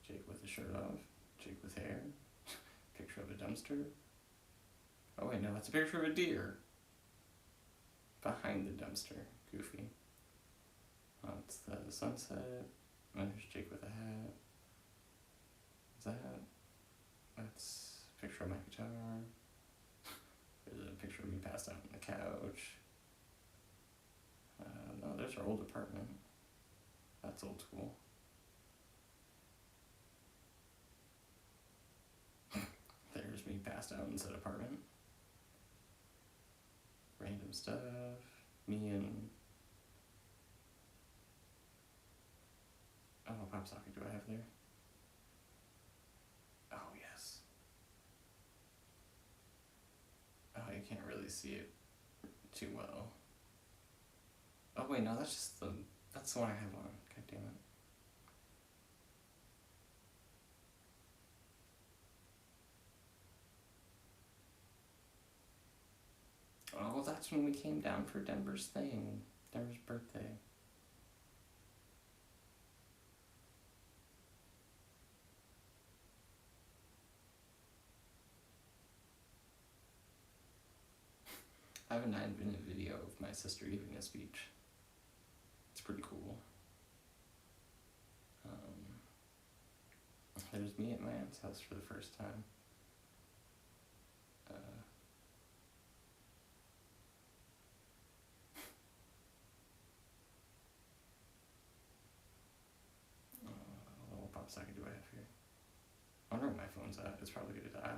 Jake with the shirt off. Jake with hair. Picture of a dumpster. Oh wait, no, that's a picture of a deer. Behind the dumpster. Goofy. Oh, it's the sunset. And there's Jake with a hat. Is that? That's a picture of my guitar. There's a picture of me passed out on the couch. No, there's our old apartment. That's old school. There's me passed out in said apartment. Random stuff. Me and... Oh, what pop socket do I have there? Oh, yes. Oh, you can't really see it too well. Oh, wait, no, that's just that's the one I have on. God damn it. Oh, that's when we came down for Denver's thing. Denver's birthday. I have a 9-minute video of my sister giving a speech. It's pretty cool. There's me at my aunt's house for the first time. What pop socket do I have here? I wonder where my phone's at. It's probably gonna die.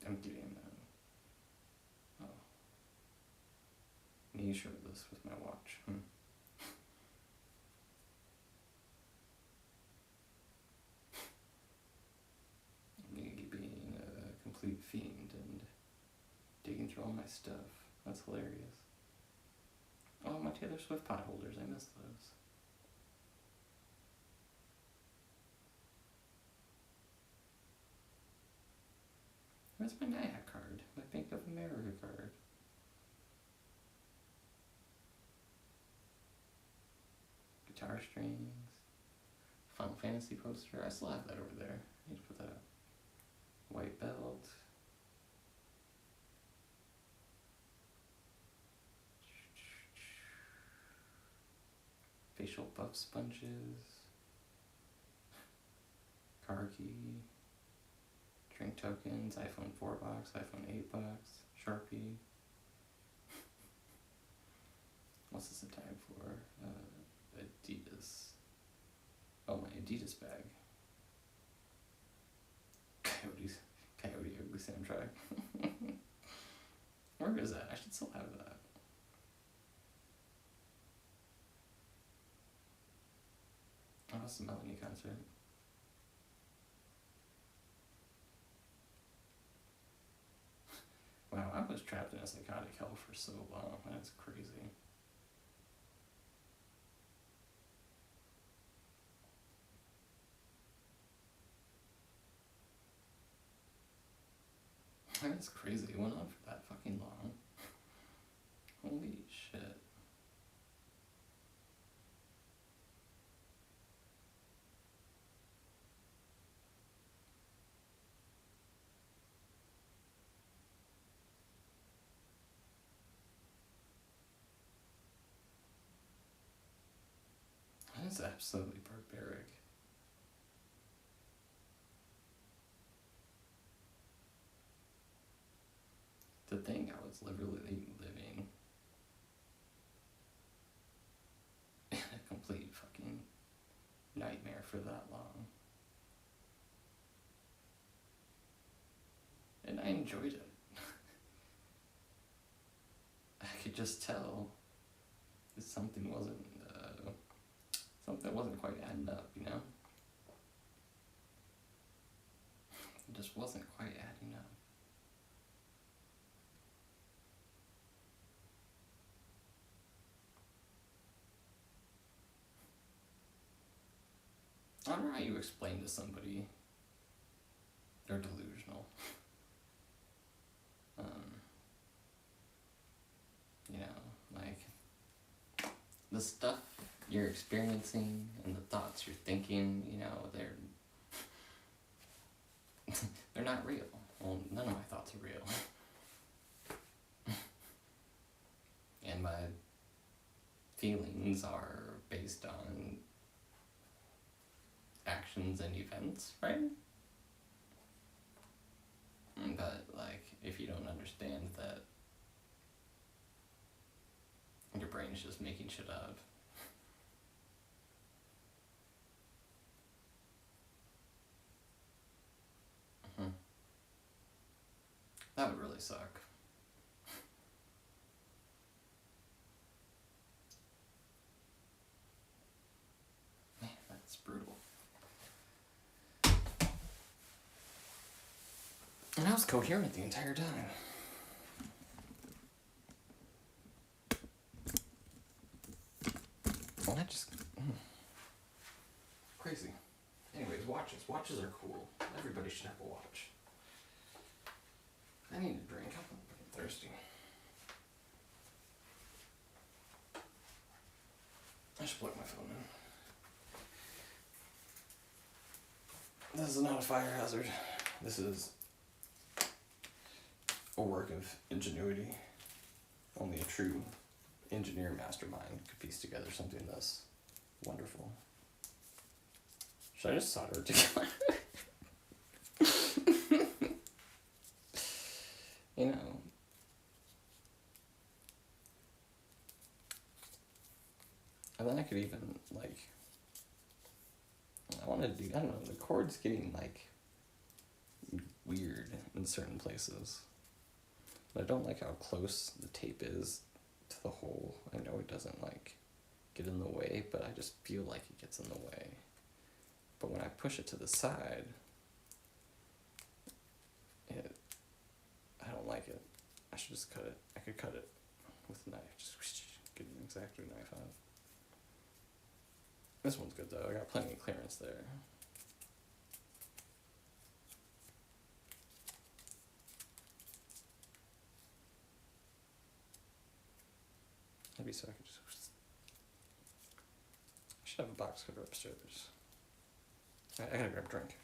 I'm getting oh. Me shirtless with my watch. Me being a complete fiend and digging through all my stuff. That's hilarious. Oh, my Taylor Swift pot holders. I missed those. Where's my Nyack card? My Bank of America card. Guitar strings. Final Fantasy poster. I still have that over there. I need to put that up. White belt. Facial buff sponges. Car key. Drink tokens. iPhone 4 box. iPhone 8 box. Sharpie. What's this a tag for? Adidas. Oh, my Adidas bag. Coyote Ugly soundtrack. Where is that? I should still have that. Oh, it's the Melanie concert. Wow, I was trapped in a psychotic hell for so long. That's crazy. That's crazy. It went on for that fucking long. Holy shit. That is absolutely barbaric. To think I was literally living in a complete fucking nightmare for that long. And I enjoyed it. I could just tell that something wasn't quite adding up, you know? It just wasn't quite adding up. I don't know how you explain to somebody they're delusional. You know, like the stuff you're experiencing and the thoughts you're thinking, you know, they're not real. Well, none of my thoughts are real. And my feelings are based on actions and events, right? But, like, if you don't understand that your brain's just making shit up, that would really suck. Man, that's brutal. And I was coherent the entire time. Well, that just... Crazy. Anyways, watches. Watches are cool. Everybody should have a watch. I need a drink. I'm thirsty. I should plug my phone in. This is not a fire hazard. This is a work of ingenuity. Only a true engineer mastermind could piece together something this wonderful. Should I just solder it together? You know. And then I could even, like, I want to do, I don't know, the cord's getting, like, weird in certain places. But I don't like how close the tape is to the hole. I know it doesn't, like, get in the way, but I just feel like it gets in the way. But when I push it to the side, I don't like it. I should just cut it. I could cut it with a knife. Just get an X-Acto knife out. This one's good though. I got plenty of clearance there. Maybe so I could just... I should have a box cutter upstairs. I gotta grab a drink.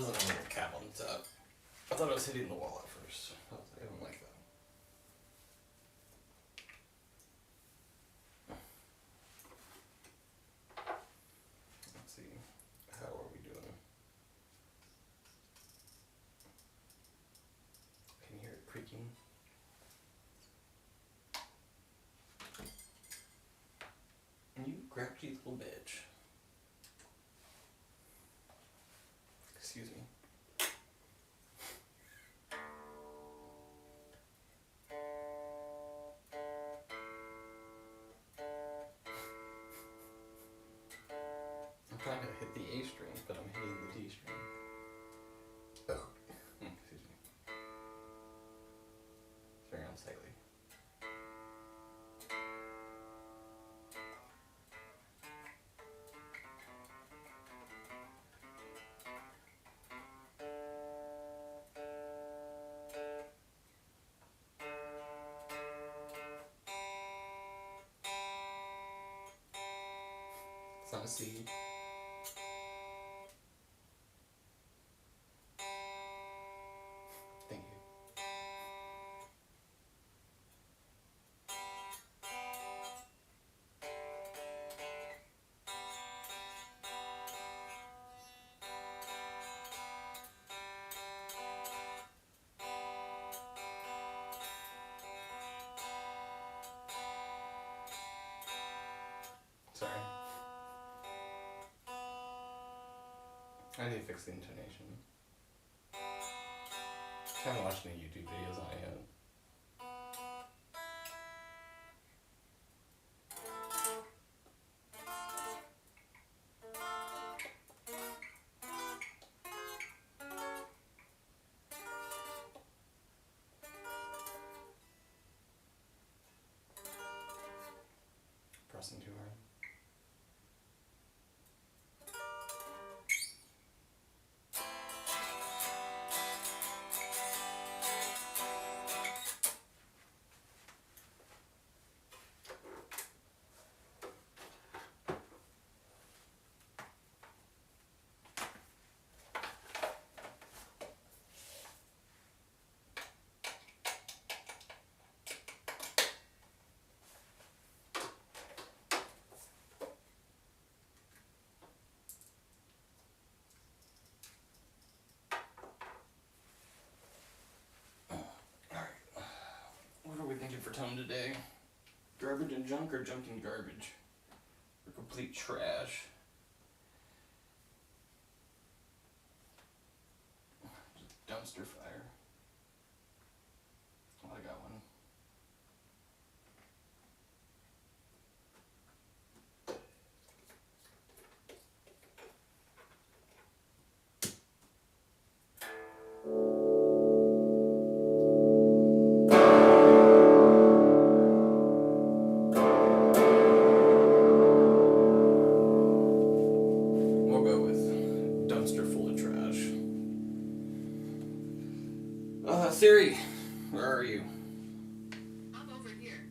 doesn't have a little cap on the top. I thought it was hitting the wall at first. I was like, I don't like that. Let's see. How are we doing? Can you hear it creaking? You crafty little bitch. Excuse me. I'm trying to hit the A string, but I'm hitting the D string. Excuse me. It's very unsightly. It's not a C. Thank you. Sorry. I need to fix the intonation. I haven't watched any YouTube videos on it yet. Pressing too hard. What are we thinking for tone today? Garbage and junk or junk and garbage? Or complete trash? Just dumpster fire. Oh, I got one. We'll go with dumpster full of trash. Siri, where are you? I'm over here.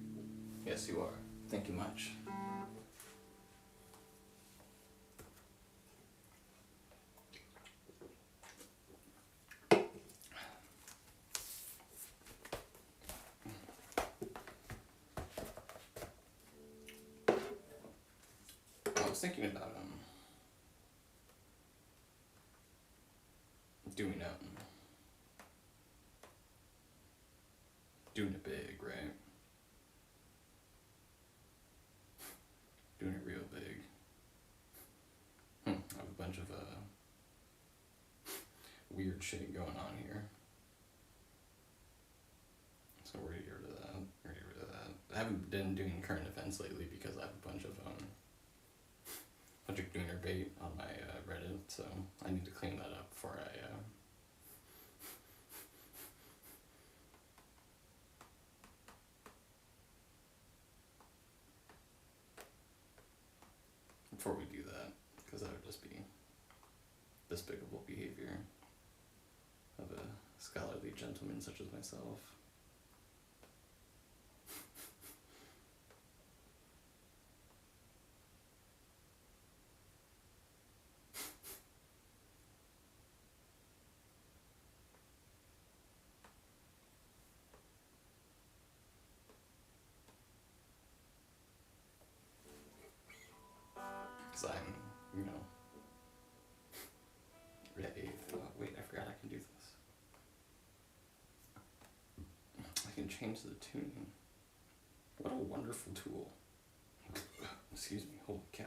Yes, you are. Thank you much. I was thinking about doing it big, right? Doing it real big. I have a bunch of weird shit going on here. So we're gonna get rid of that. We're gonna get rid of that. I haven't been doing current events lately because I have a bunch of Dooner bait on my Reddit, so I need to clean that up before we do that, because that would just be despicable behavior of a scholarly gentleman such as myself. change the tuning. What a wonderful tool. Excuse me, holy cow.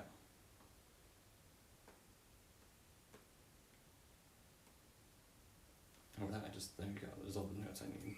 Oh, that I just, there you go, there's all the notes I need.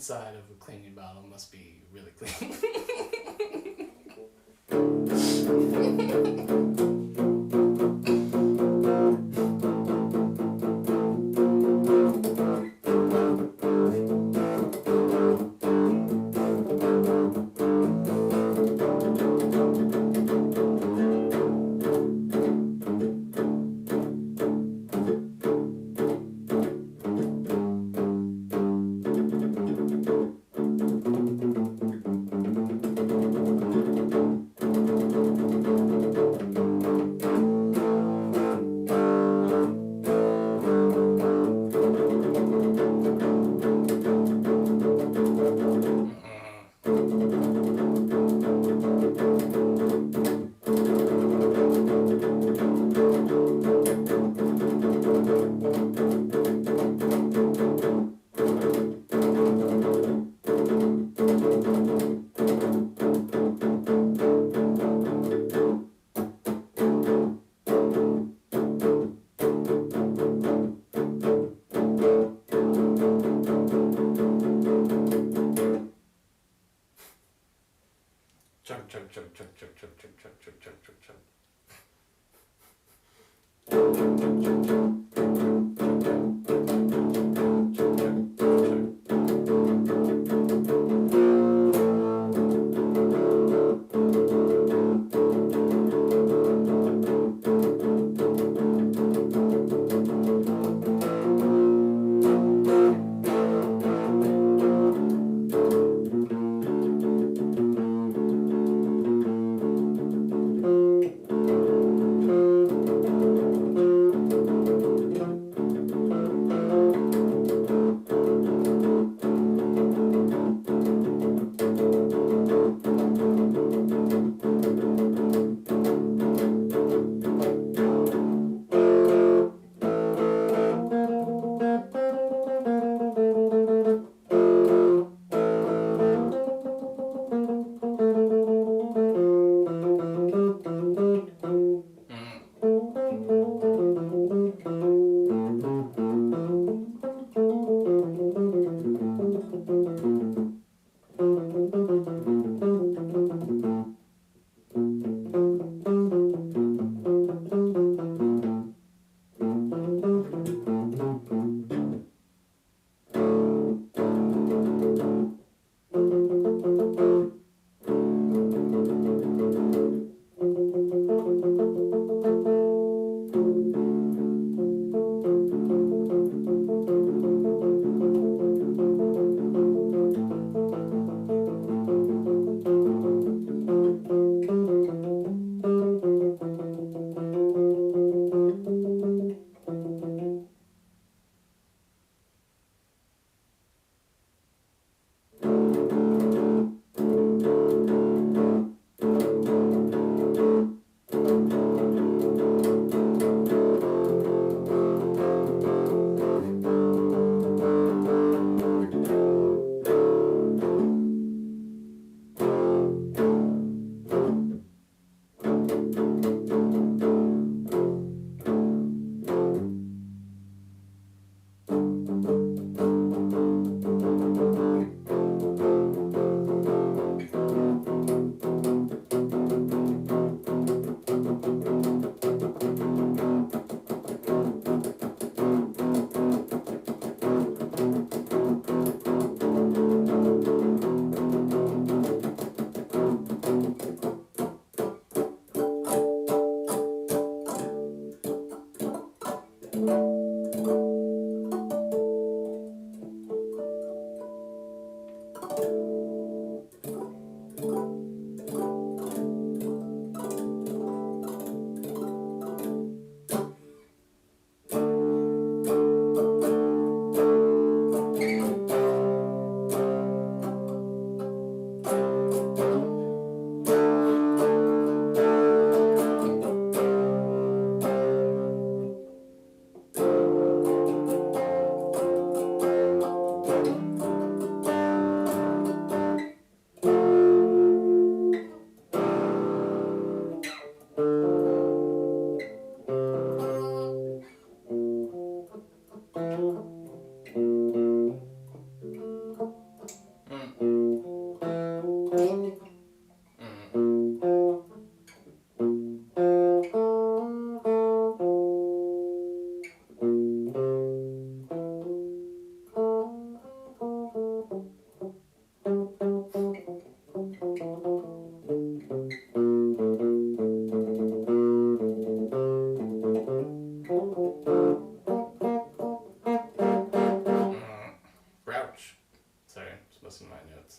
inside of a cleaning bottle must be really clean.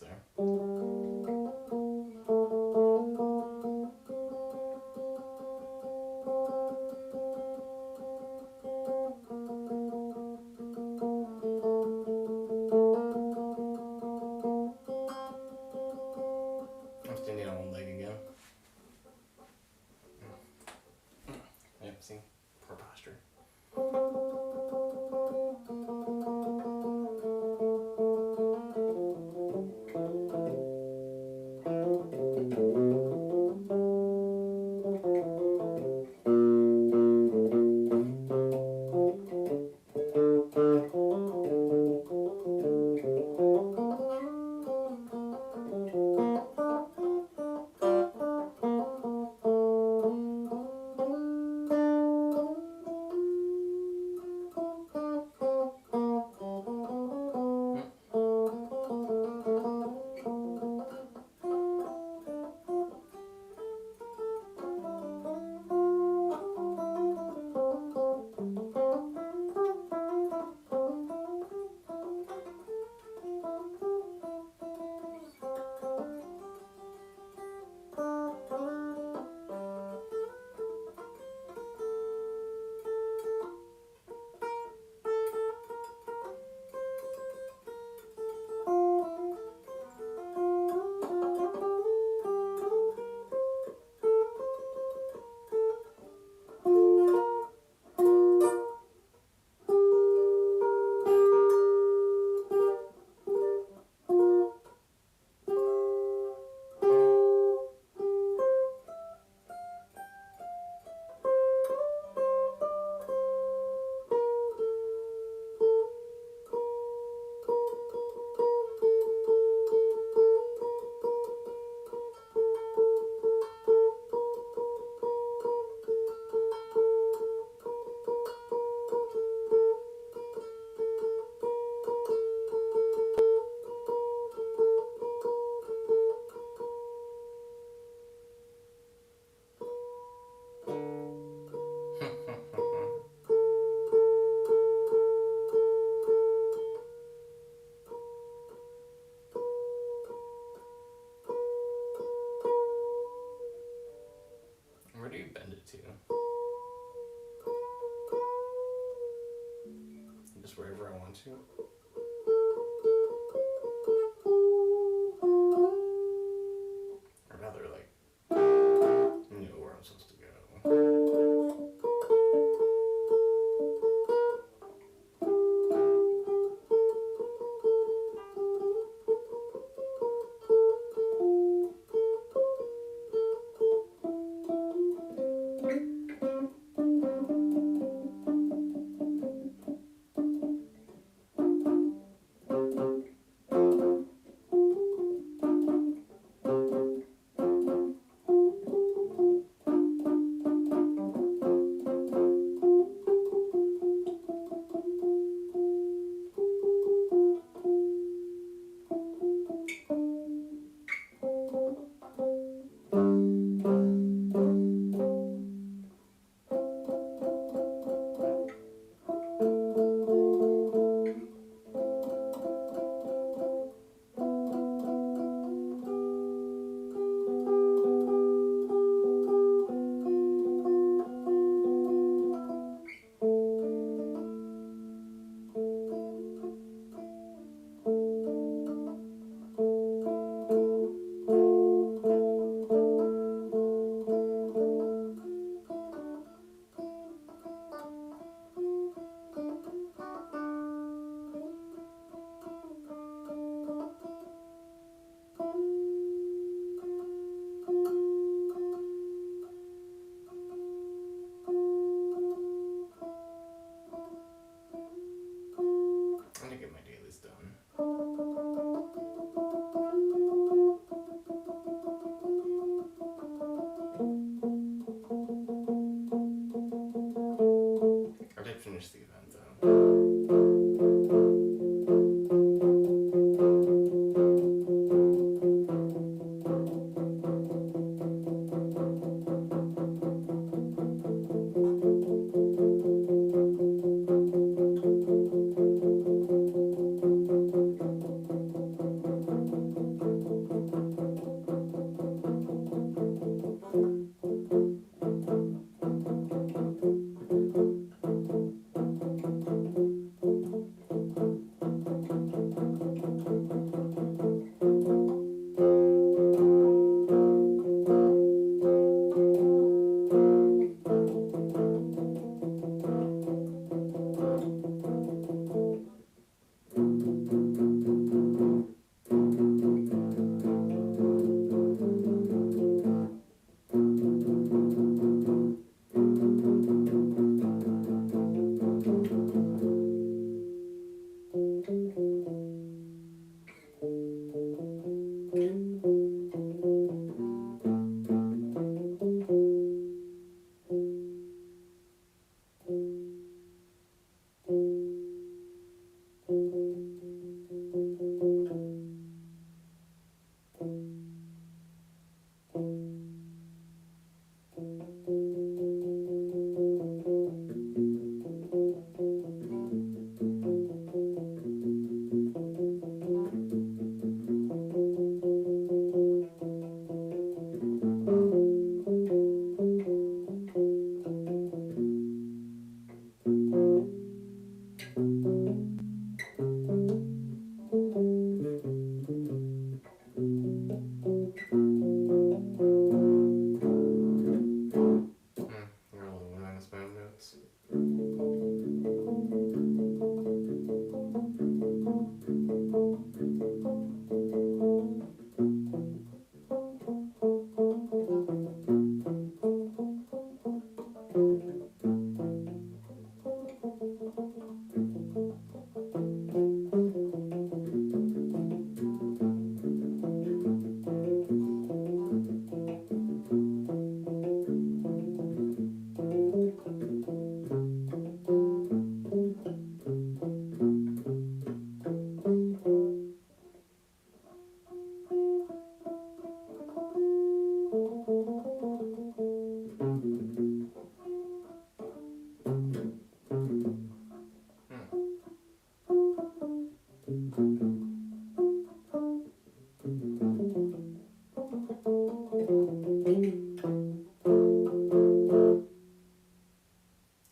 there. I'm standing on one leg again. Yep, see? Poor posture. Where do you bend it to? Just wherever I want to? Or rather, like, know where I'm supposed to go. You're all the minus my notes.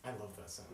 I love that sound.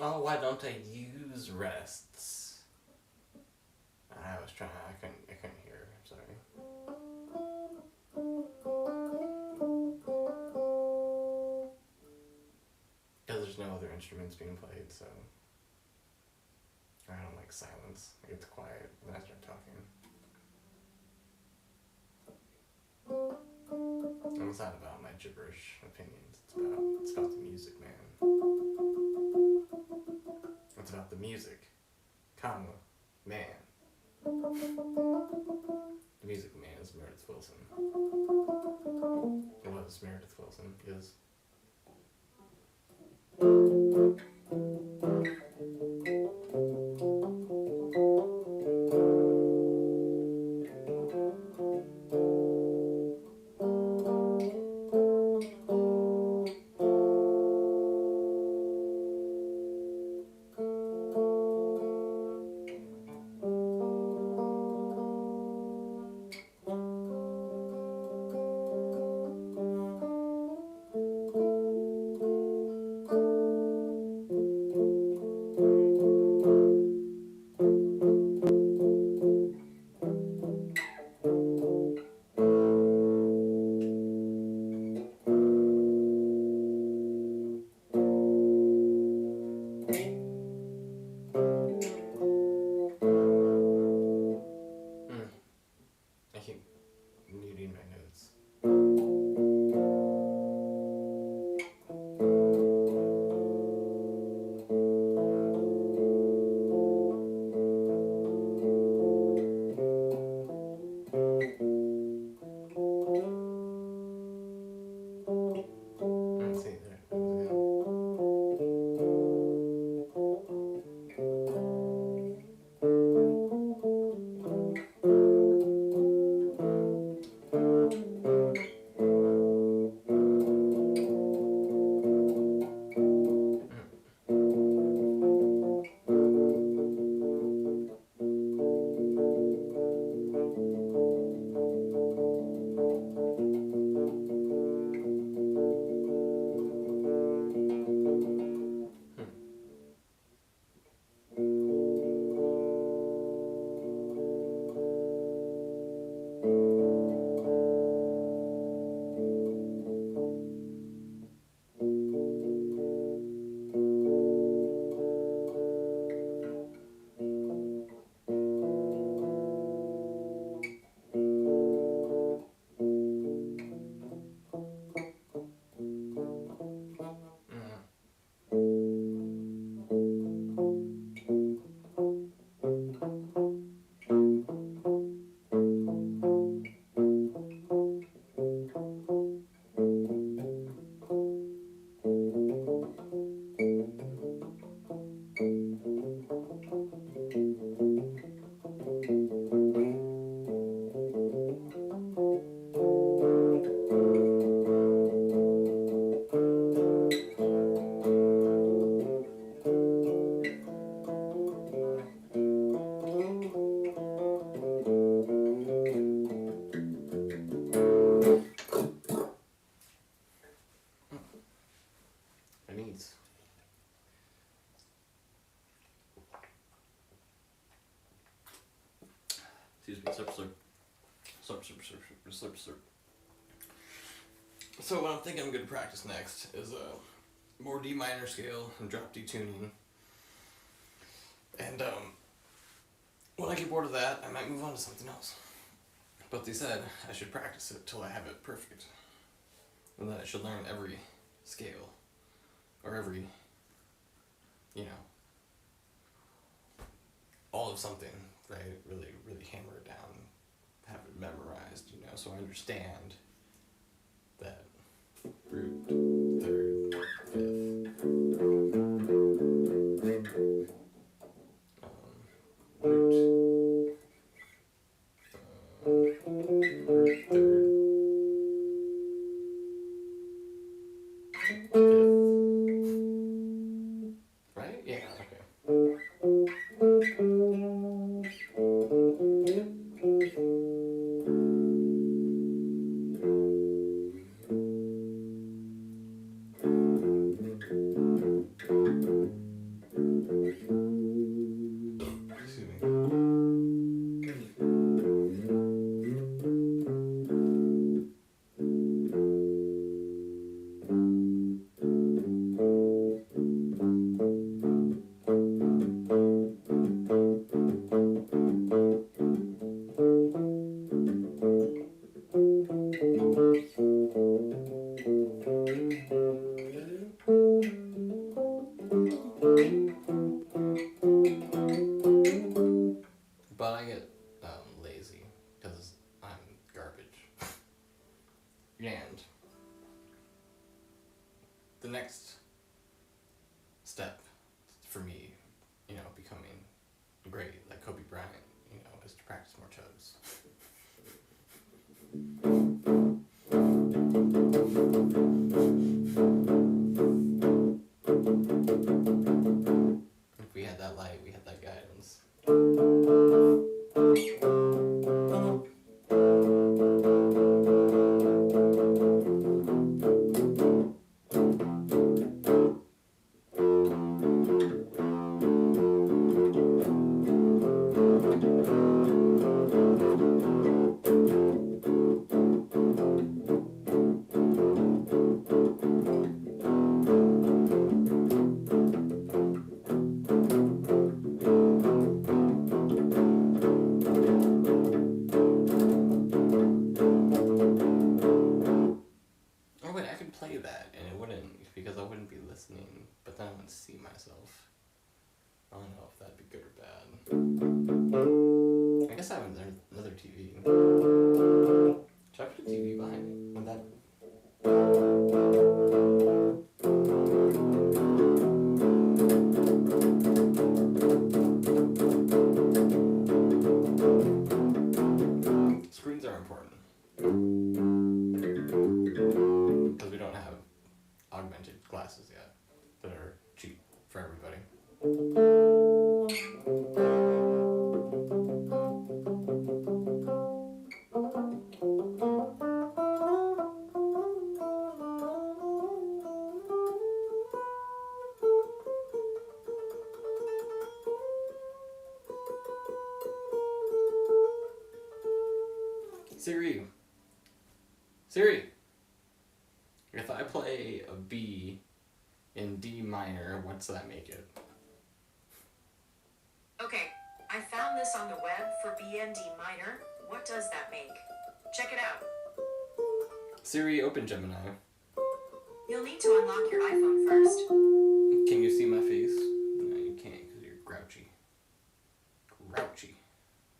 Oh, why don't I use rests? I was trying. I couldn't hear. I'm sorry. Because there's no other instruments being played, so I don't like silence. It gets quiet when I start talking. And it's not about my gibberish opinions. It's about the music, man. It's about the music, comma, man. The music man is Meredith Wilson. It was Meredith Wilson, is. Slurp. So what I'm thinking I'm going to practice next is a more D minor scale and drop D tuning. And when I get bored of that, I might move on to something else. But they said I should practice it till I have it perfect. And that I should learn every scale. Or every, all of something, right? Really, really hammer it down, have it memorized, so I understand that root, third, fifth, root, root, third, fifth, right? Yeah, okay. Excuse me. But I get lazy because I'm garbage. And the next step for me, becoming great like Kobe Bryant, is to practice more chugs. If we had that light, we had that guidance. Oh wait, I could play that and it wouldn't, because I wouldn't be listening, but then I wouldn't see myself. I don't know if that'd be good or bad. I guess I have another TV. Should I put a TV behind me? Would that... Screens are important. Because we don't have augmented glasses yet that are cheap for everybody. Siri, if I play a B in D minor, what's that make it? Okay, I found this on the web for B and D minor. What does that make? Check it out. Siri, open Gemini. You'll need to unlock your iPhone first. Can you see my face? No, you can't because you're grouchy. Grouchy.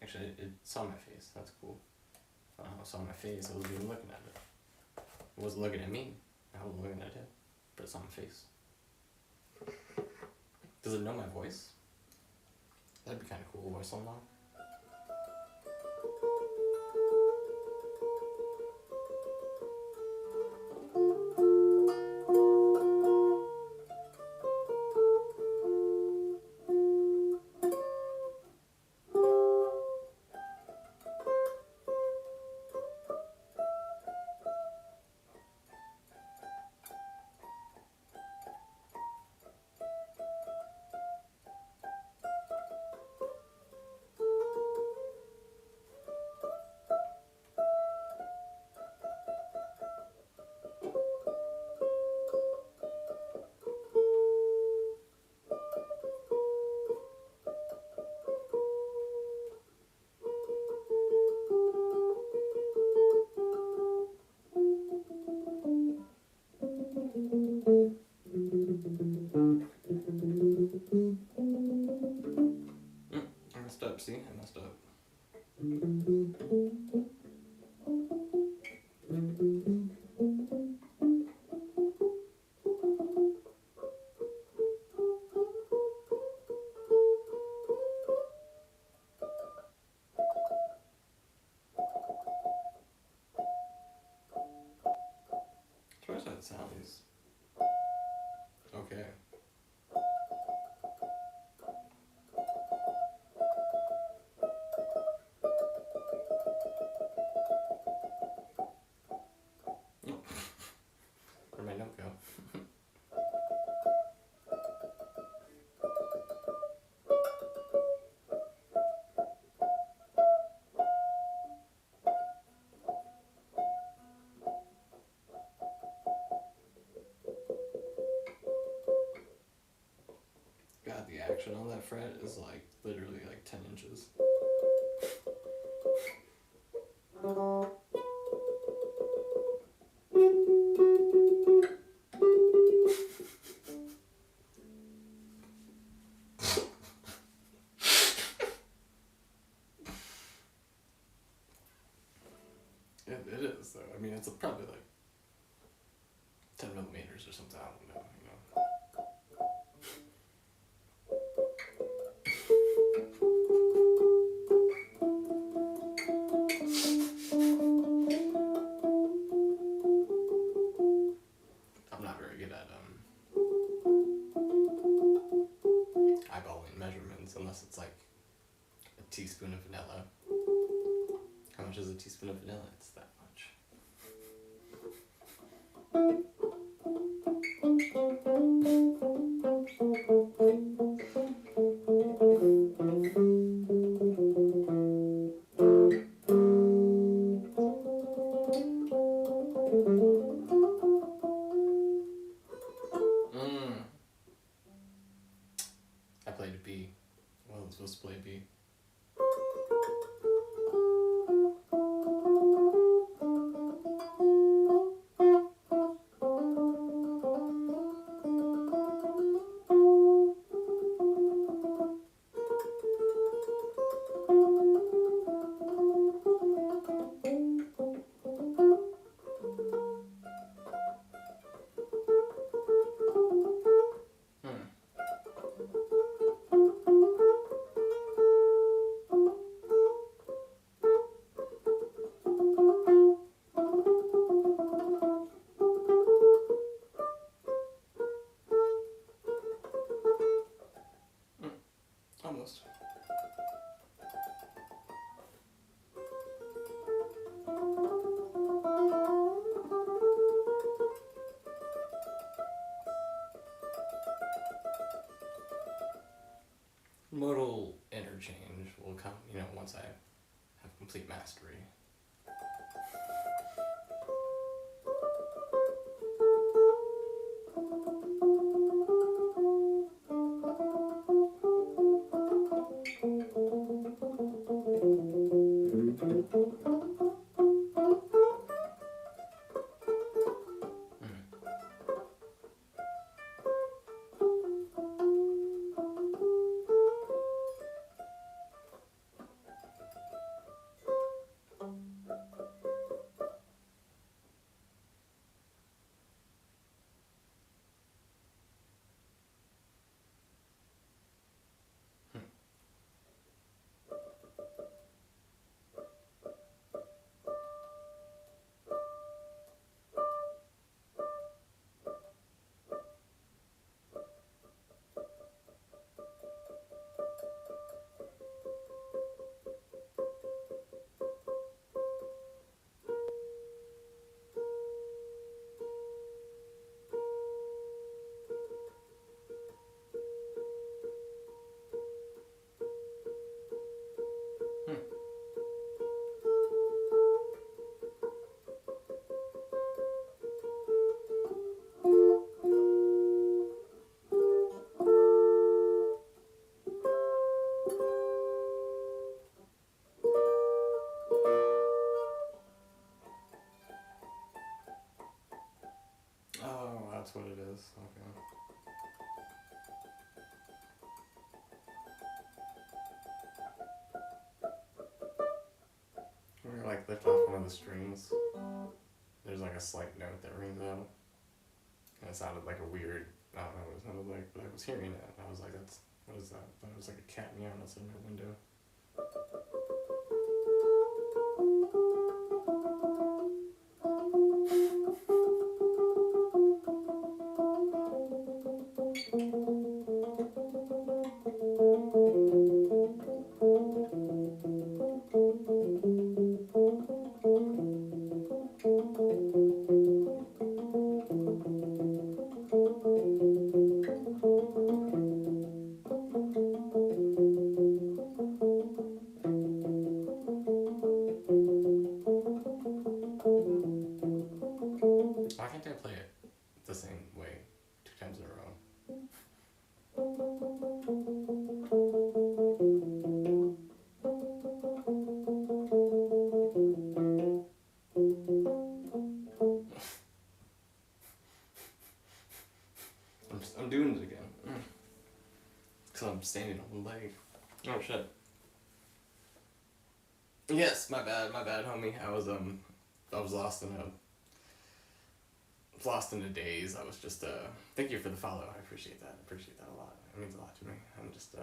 Actually, it saw my face. That's cool. If I saw my face, I wasn't even looking at it. It wasn't looking at me. I wasn't looking at it. But it saw my face. Does it know my voice? That'd be kind of cool. Voice unlock. That sounds okay. Where'd my note go? God, the action on that fret is like literally like 10 inches. It is though. I mean, it's probably like 10 millimeters or something. I don't know. You know. I'm not very good at eyeballing measurements unless it's like a teaspoon of vanilla. How much is a teaspoon of vanilla? It's that much. I played a B. Well, I'm supposed to play a B. Almost. Modal interchange will come, you know, once I have complete mastery. Oh, that's what it is. Okay. When you like lift off one of the strings, there's like a slight note that rings out. And it sounded like a weird, I don't know what it sounded like, but I was hearing it and I was like, what is that? I thought it was like a cat meowing outside my window. the same way 2 times in a row. I'm doing it again. Because I'm standing on one leg. Oh shit. Yes, my bad, homie. I was lost in a daze. I was just thank you for the follow. I appreciate that. I appreciate that a lot. It means a lot to me. I'm just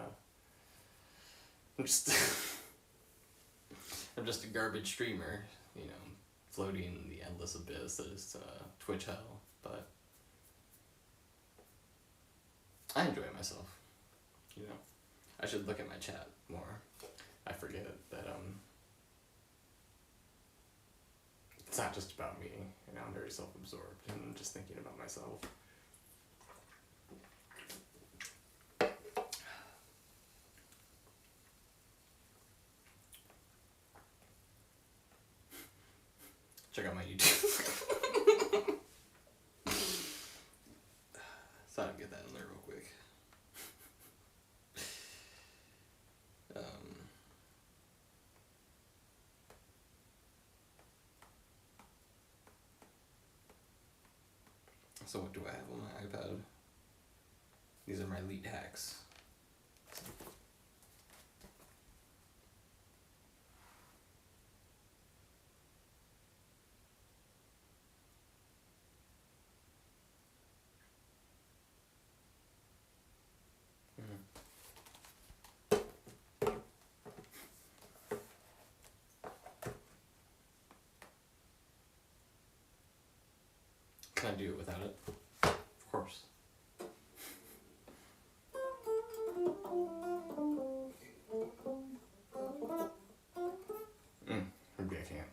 I'm just a garbage streamer, you know, floating in the endless abyss that is Twitch hell, but I enjoy myself. You know, I should look at my chat more. I forget that it's not just about me. You know, I'm very self-absorbed and I'm just thinking about myself. Check out my YouTube. So I'll get that in there real quick. So what do I have on my iPad? These are my lead hacks. Can I do it without it? Of course. Maybe I can't.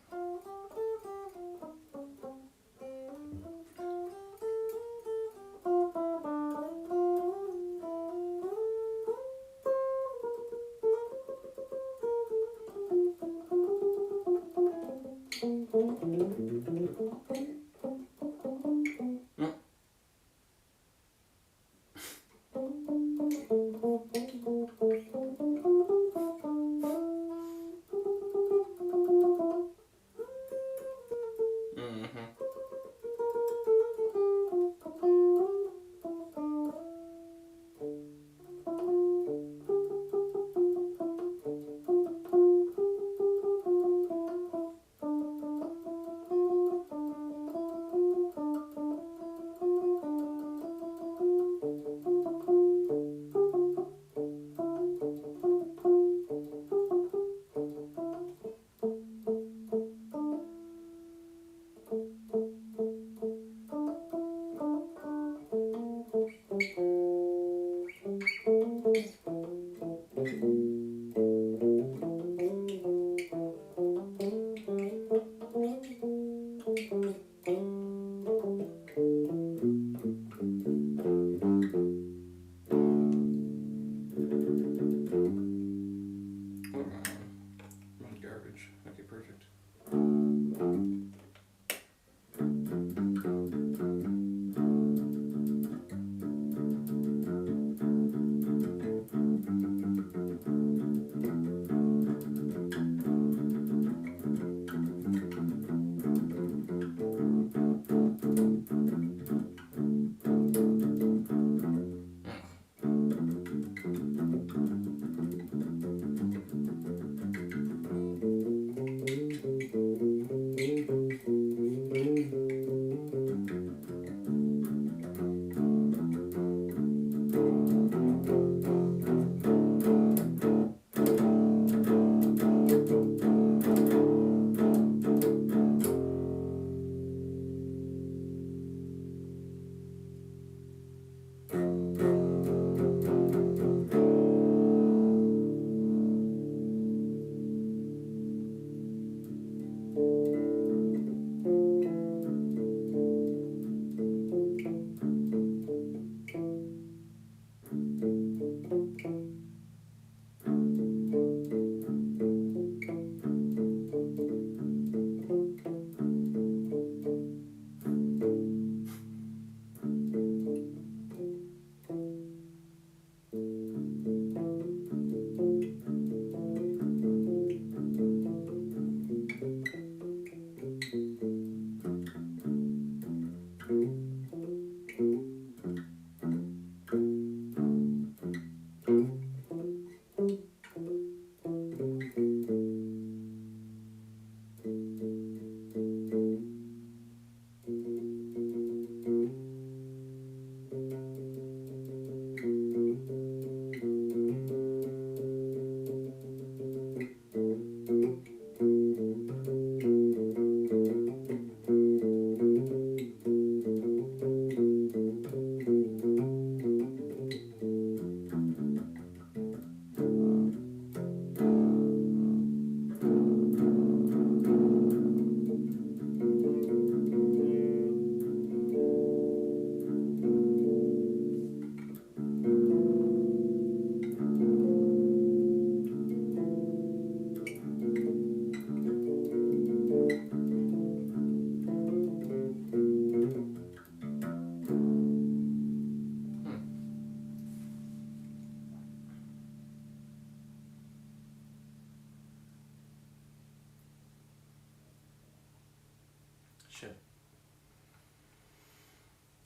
Shit.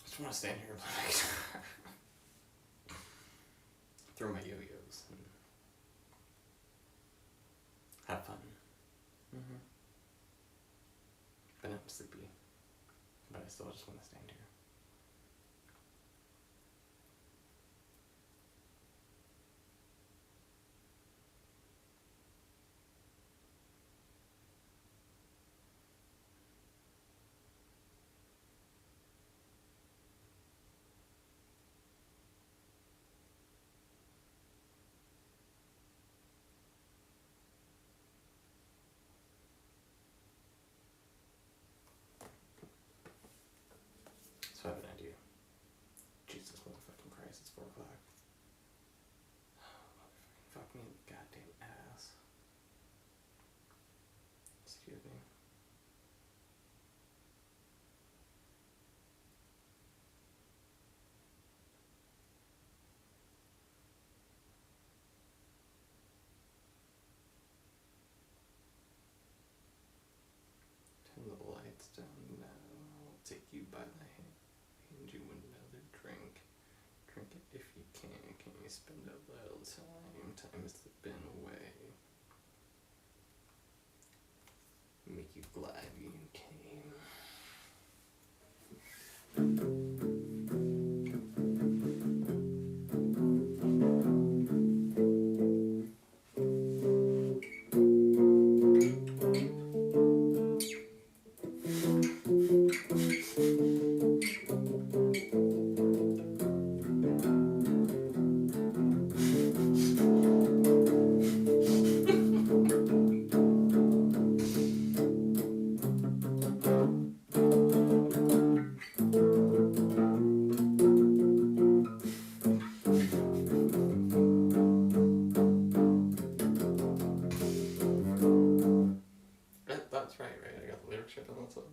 Just want to stand here and play guitar. Throw my yo-yos and have fun. Mm-hmm. But I'm sleepy. But I still just want to stand here. So I have an idea. Jesus motherfucking Christ, it's 4 o'clock. Motherfucking fuck me in the goddamn ass. Excuse me. Turn the lights down now. I'll take you by the hand. Hand you another drink. Drink it if you can. Can you spend a little time? Time is slipping away. Make you glad you came. That's right? I got the lyrics right on that song.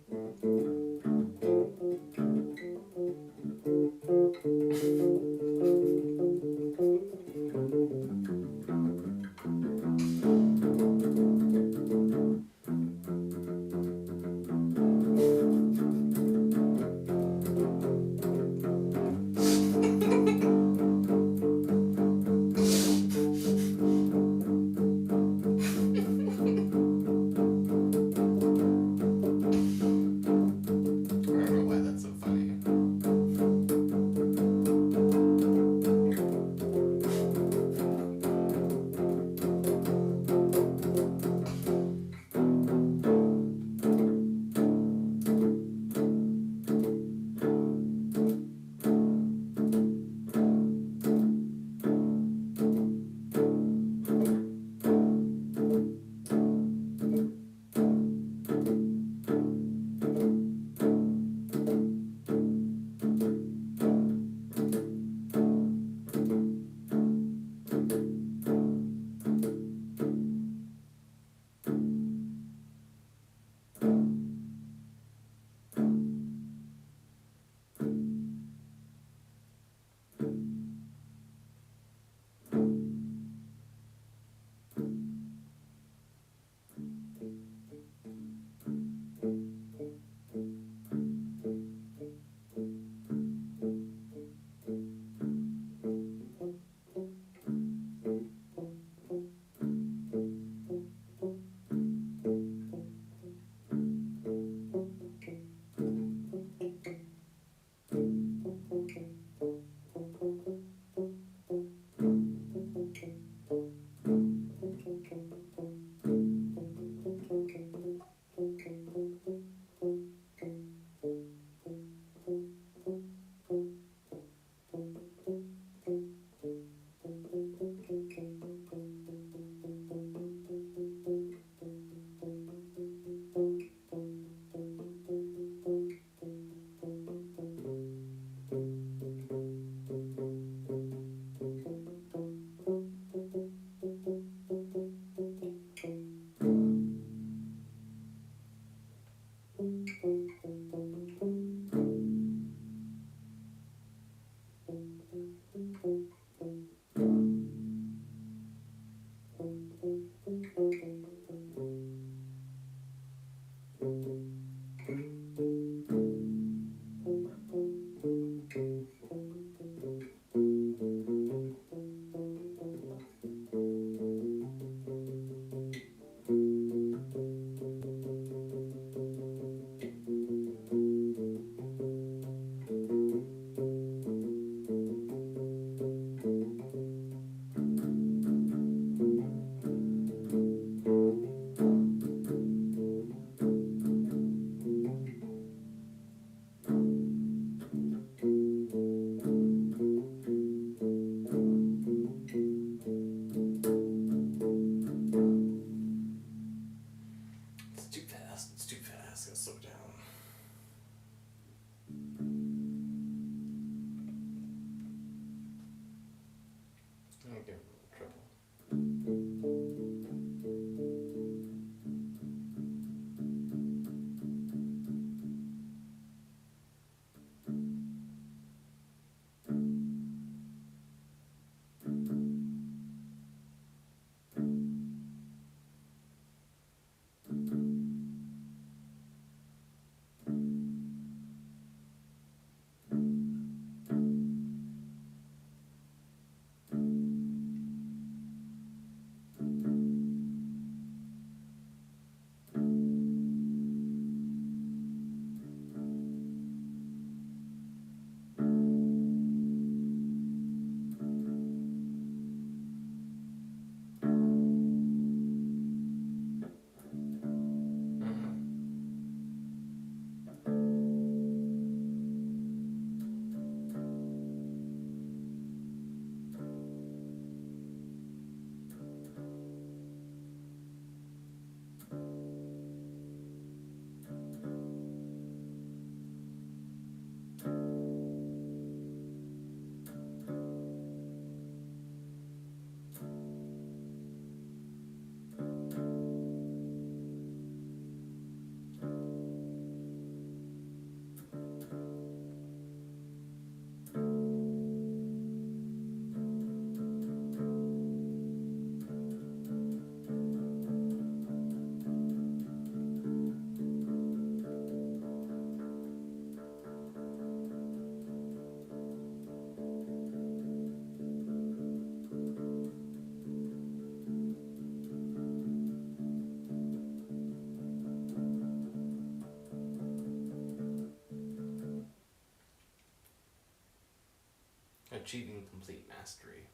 achieving complete mastery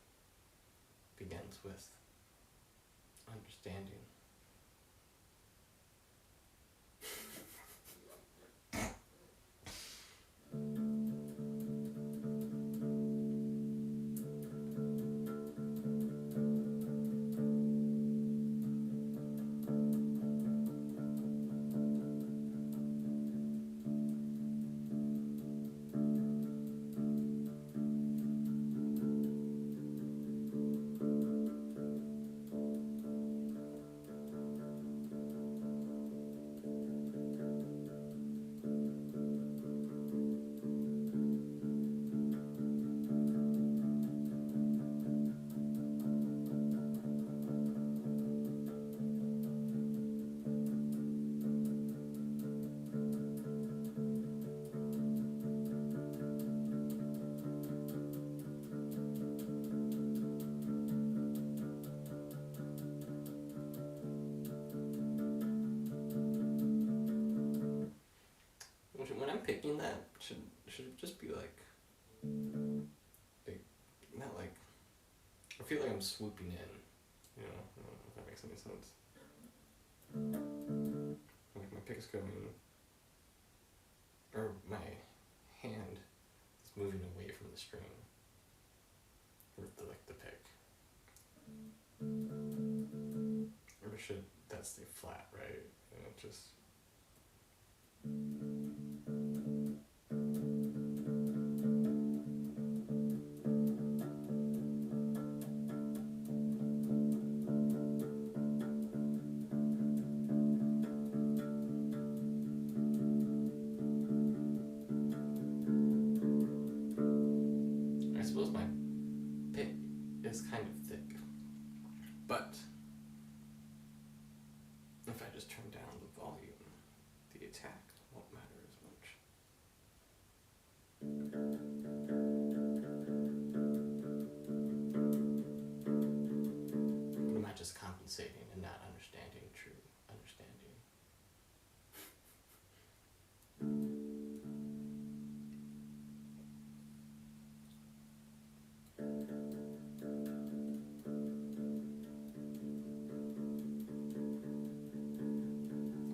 begins with understanding. When I'm picking that, should it just be like not like, I feel like I'm swooping in, you know, I don't know if that makes any sense. Like my pick's going, or my hand is moving away from the string, or the pick. Or should that stay flat, right? And it just... I suppose my pick is kind of thick, but if I just turn down the volume, the attack won't matter as much. But am I just compensating and not understanding true understanding?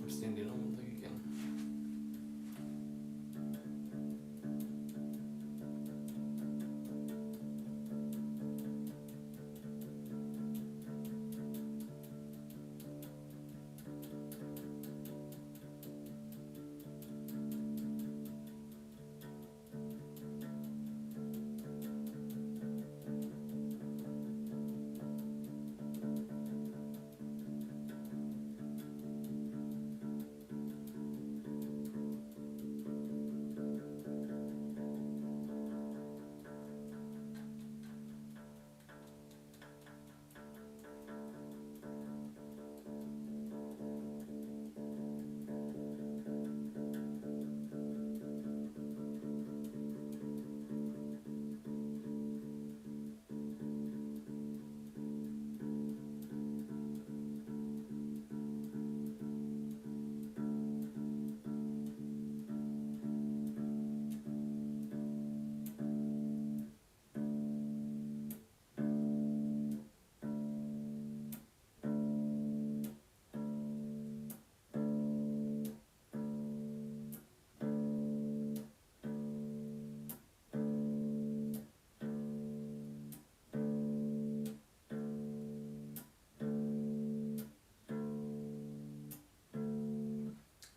I'm standing on one leg again.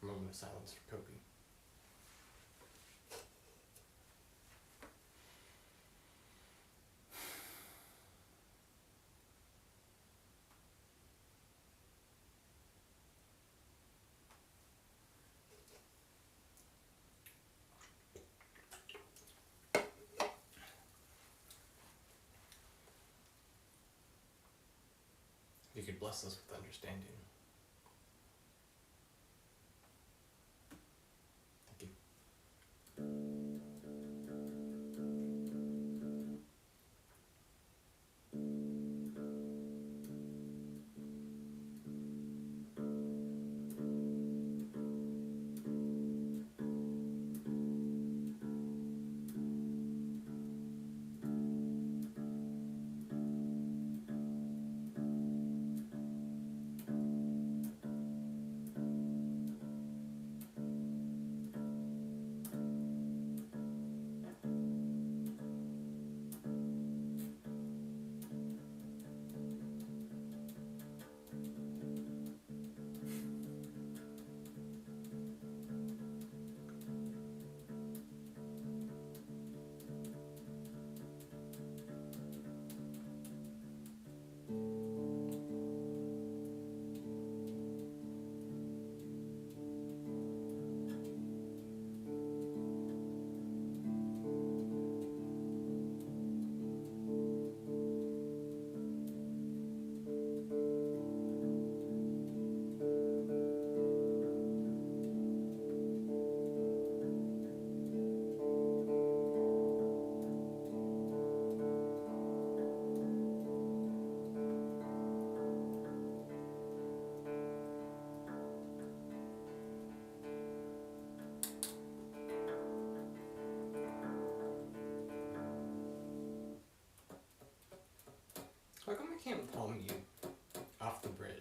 A moment of silence for Kobe. You could bless us with understanding. Thank you. can't palm you off the bridge.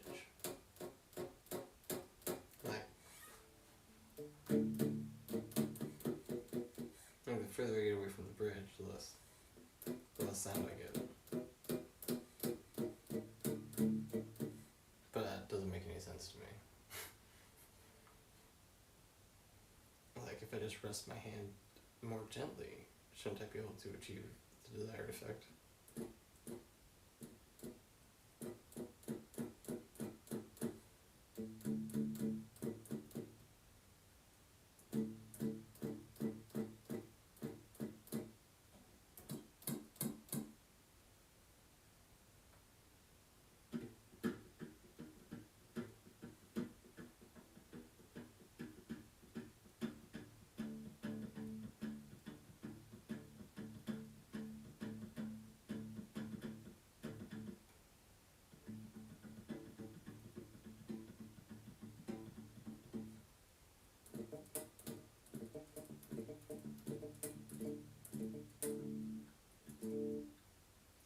Like, the further I get away from the bridge, the less sound I get. But that doesn't make any sense to me. Like, if I just rest my hand more gently, shouldn't I be able to achieve the desired effect?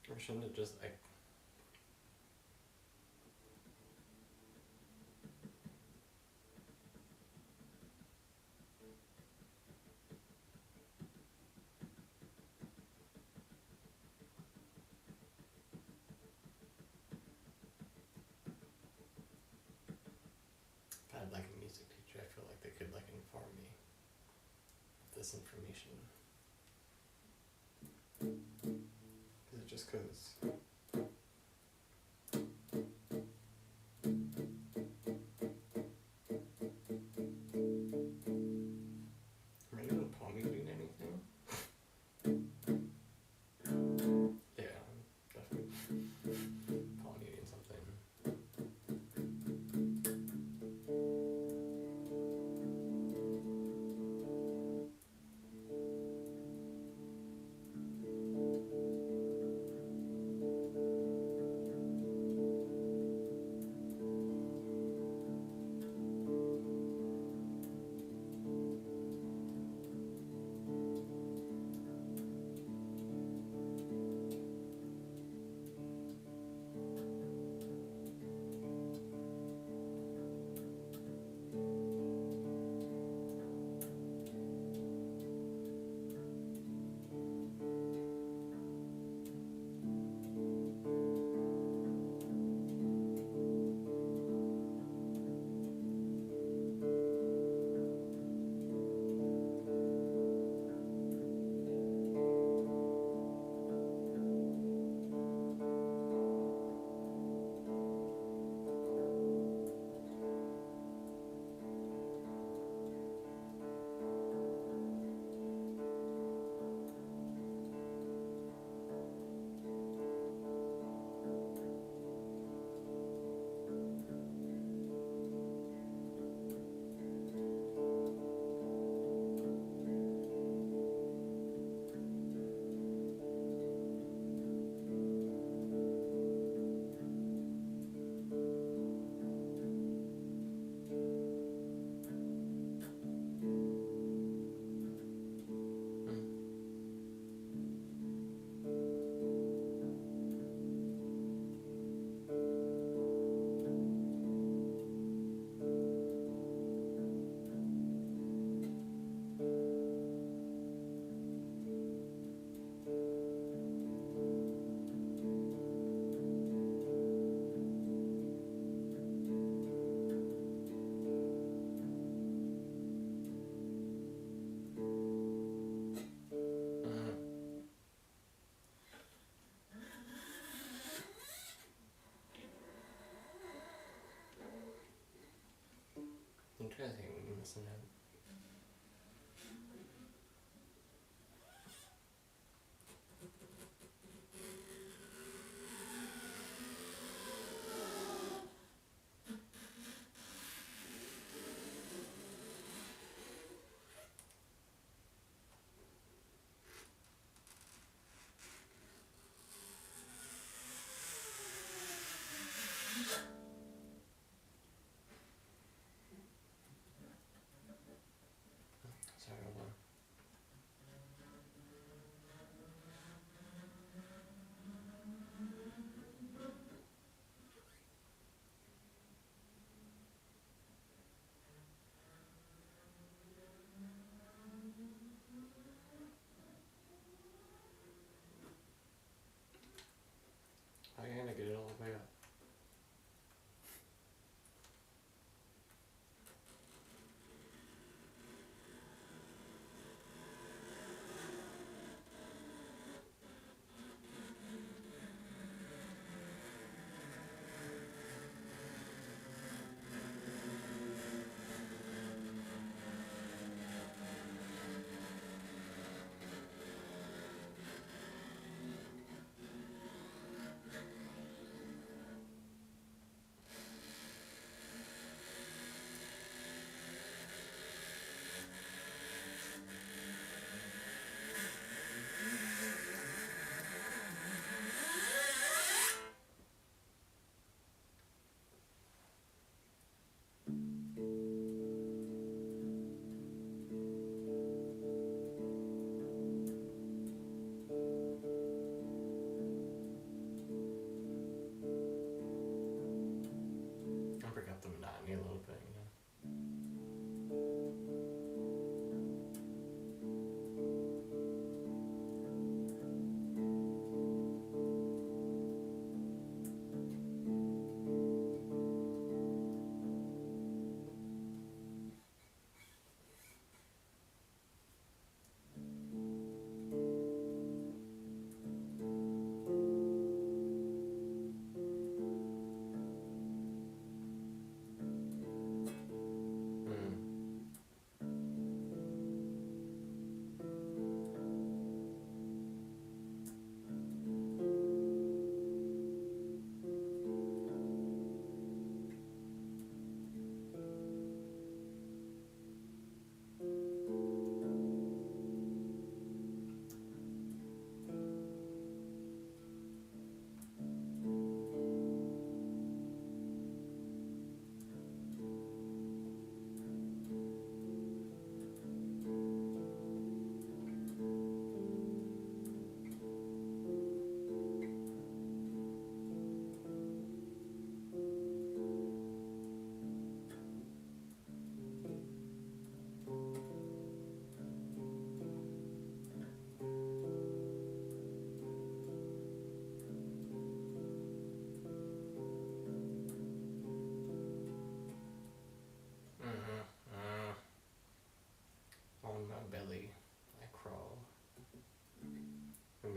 Or shouldn't it just, like... If I had, like, a music teacher, I feel like they could, like, inform me of this information. Is it just 'cause... Am I even palm muting anything? Yeah, I'm definitely palm muting something. I'm trying to think what I'm missing out.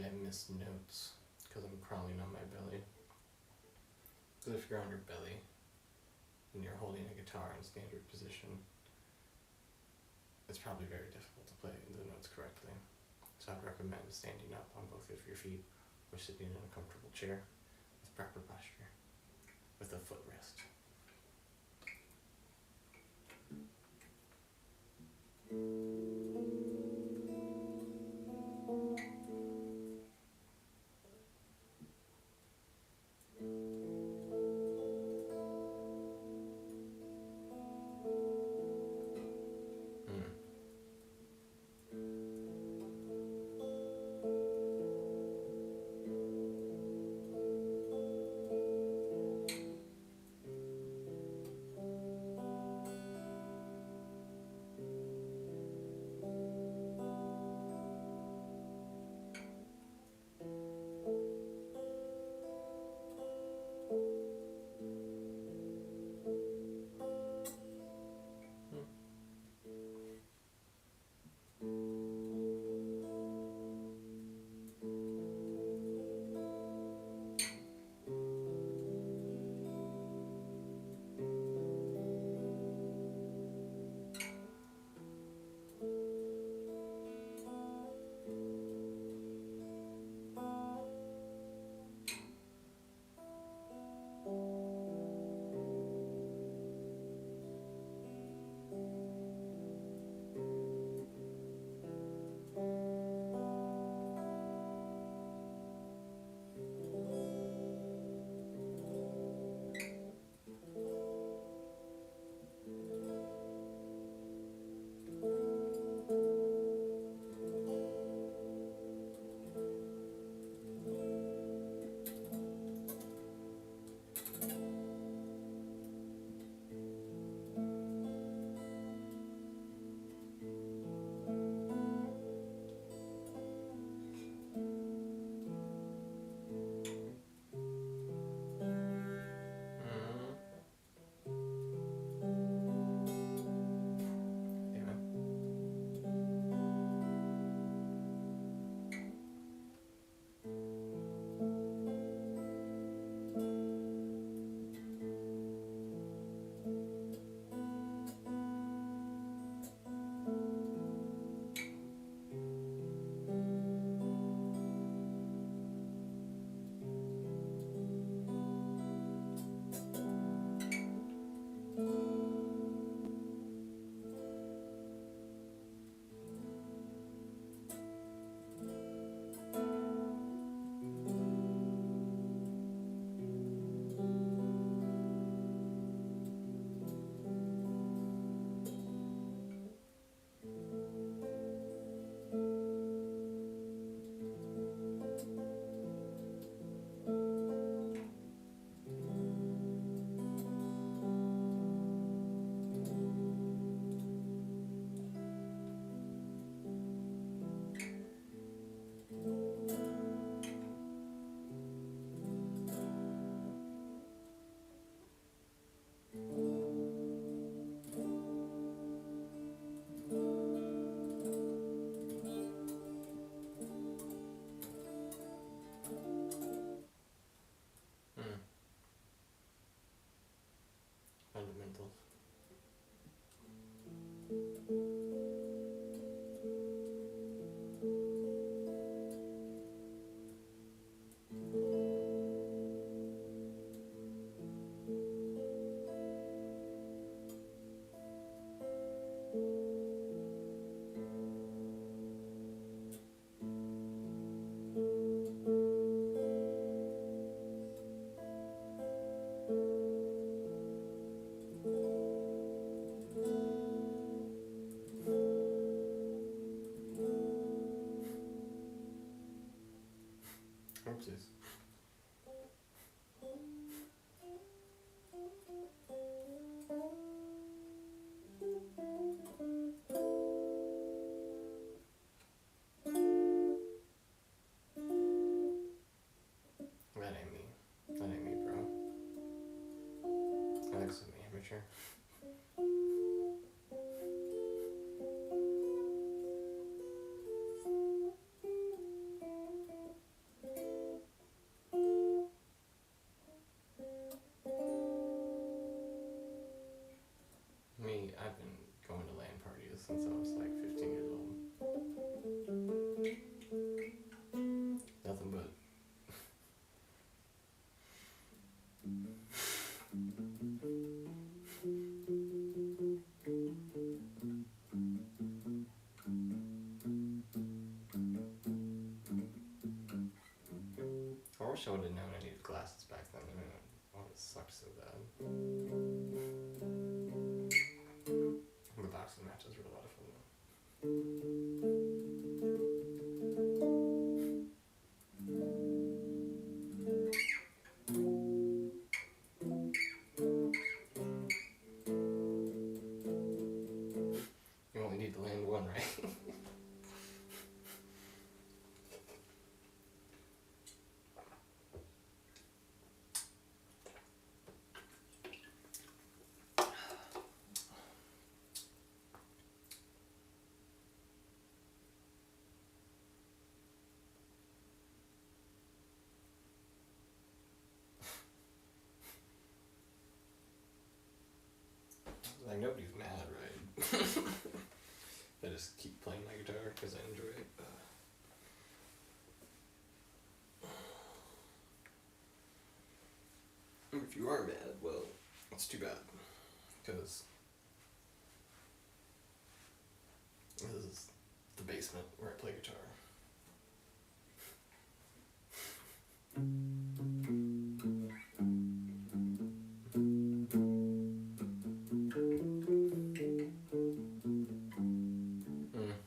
maybe I missed notes because I'm crawling on my belly. Because if you're on your belly and you're holding a guitar in standard position, it's probably very difficult to play the notes correctly. So I'd recommend standing up on both of your feet or sitting in a comfortable chair with proper posture with a footrest. Fundamentals. Oopsies. That ain't me. That ain't me, bro. Alex is an amateur. wish I would have known I needed glasses back then. I mean, oh, it sucked so bad. The boxing matches were a lot of fun though. You only need to land one, right? Like, nobody's mad, right? I just keep playing my guitar because I enjoy it. If you are mad, well, it's too bad. Because this is the basement where I play guitar.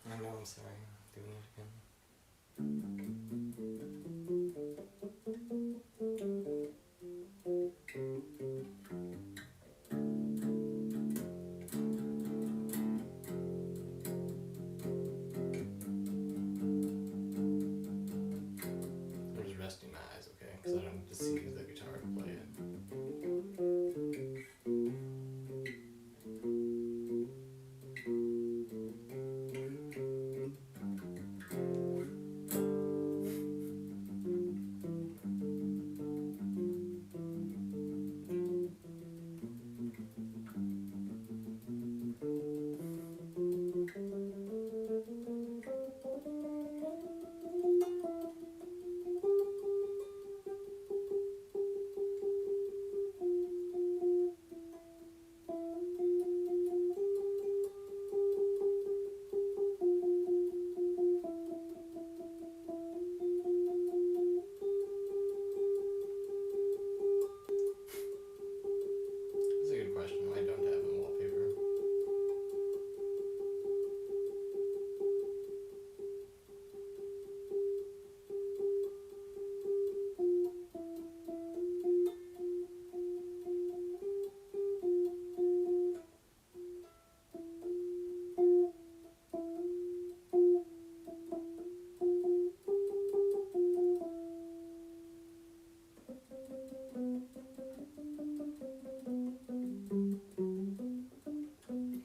I know, I'm sorry. Doing it again. I'm just resting my eyes, okay? Because I don't need to see the guitar to play it. That's a good question. Why don't I have a wallpaper?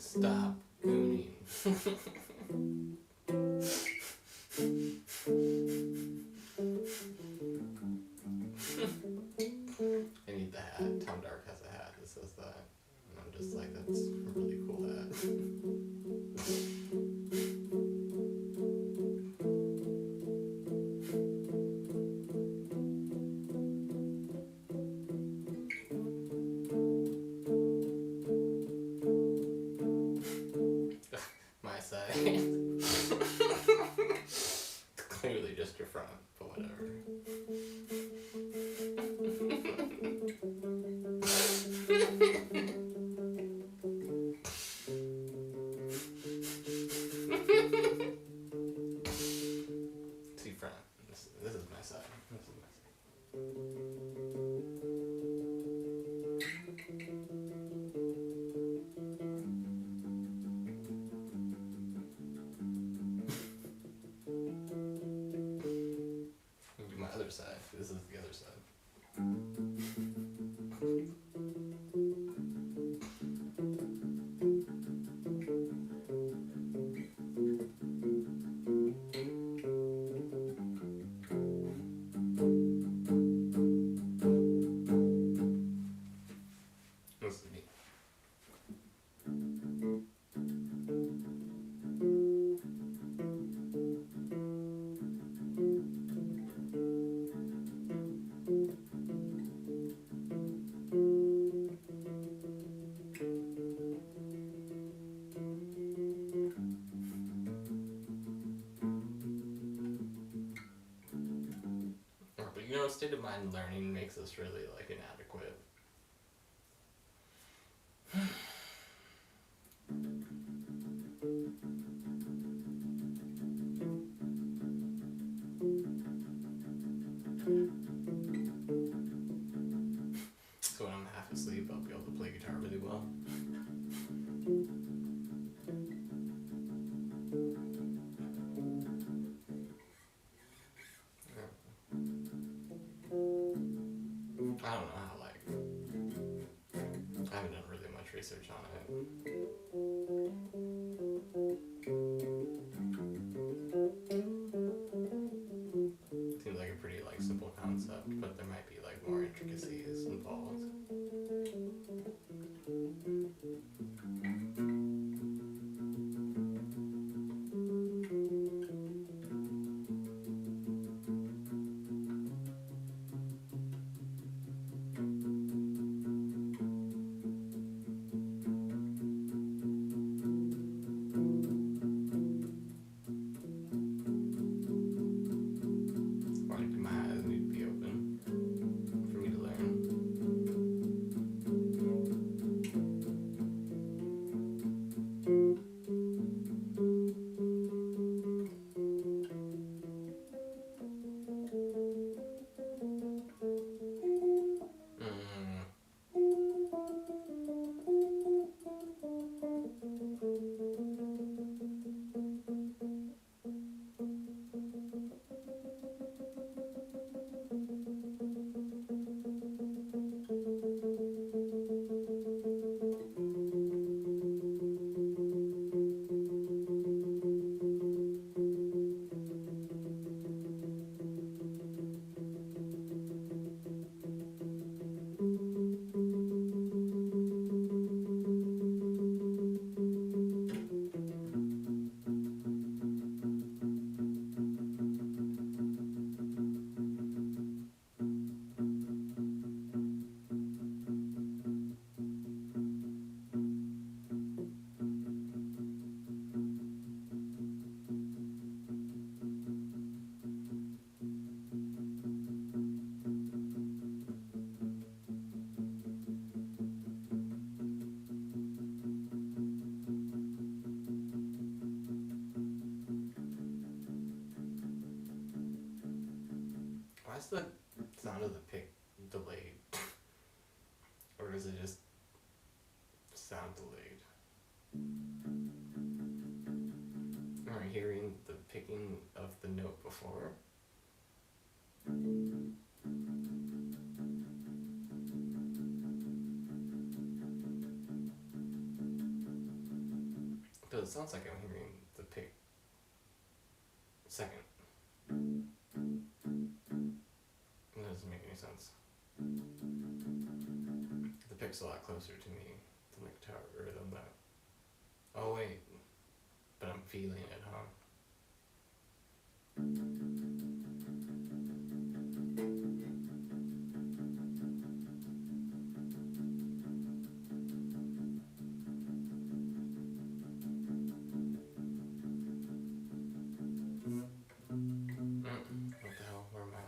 Stop gooning. I need the hat. Tom Dark has a hat that says that. And I'm just like, that's a really cool hat. My side. Clearly just your front, but whatever. See front. This is my side. This is my side. Do my other state of mind learning makes us really like inadequate. So when I'm half asleep, I'll be able to play guitar really well. I don't know how, like, I haven't done really much research on it. Seems like a pretty, like, simple concept, but there might be, like, more intricacies involved. Like, my eyes need to be open for me to learn. Why is the sound of the pick delayed? Or does it just sound delayed? Am I hearing the picking of the note before? But it sounds like I'm hearing the pick second. That doesn't make any sense. The pick's a lot closer to me than the guitar, or than that. Oh wait, but I'm feeling it, huh? What the hell? Where am I at?